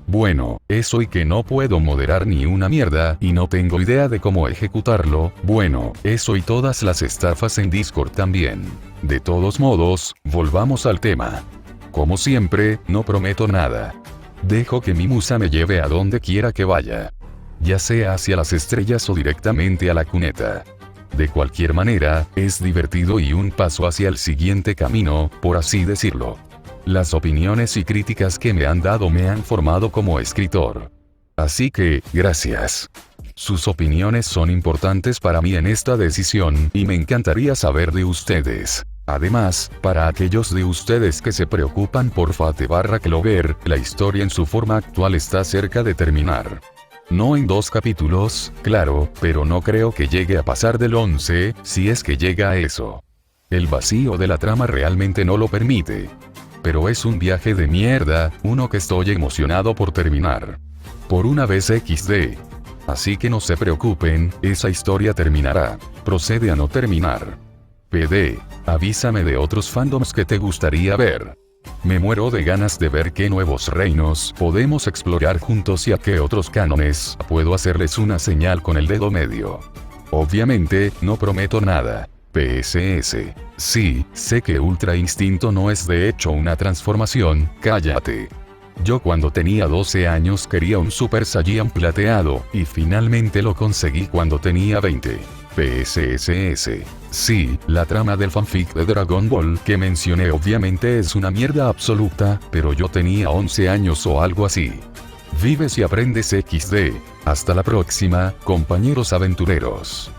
Bueno, eso y que no puedo moderar ni una mierda y no tengo idea de cómo ejecutarlo, bueno, eso y todas las estafas en Discord también. De todos modos, volvamos al tema. Como siempre, no prometo nada. Dejo que mi musa me lleve a donde quiera que vaya. Ya sea hacia las estrellas o directamente a la cuneta. De cualquier manera, es divertido y un paso hacia el siguiente camino, por así decirlo. Las opiniones y críticas que me han dado me han formado como escritor. Así que, gracias. Sus opiniones son importantes para mí en esta decisión y me encantaría saber de ustedes. Además, para aquellos de ustedes que se preocupan por Fate/Clover, la historia en su forma actual está cerca de terminar. No en 2 capítulos, claro, pero no creo que llegue a pasar del 11, si es que llega a eso. El vacío de la trama realmente no lo permite. Pero es un viaje de mierda, uno que estoy emocionado por terminar. Por una vez XD. Así que no se preocupen, esa historia terminará. Procede a no terminar. PD, avísame de otros fandoms que te gustaría ver. Me muero de ganas de ver qué nuevos reinos podemos explorar juntos y a qué otros cánones puedo hacerles una señal con el dedo medio. Obviamente, no prometo nada. PSS. Sí, sé que Ultra Instinto no es de hecho una transformación, cállate. Yo cuando tenía 12 años quería un Super Saiyan plateado, y finalmente lo conseguí cuando tenía 20. PSSS. Sí, la trama del fanfic de Dragon Ball que mencioné obviamente es una mierda absoluta, pero yo tenía 11 años o algo así. Vives y aprendes XD. Hasta la próxima, compañeros aventureros.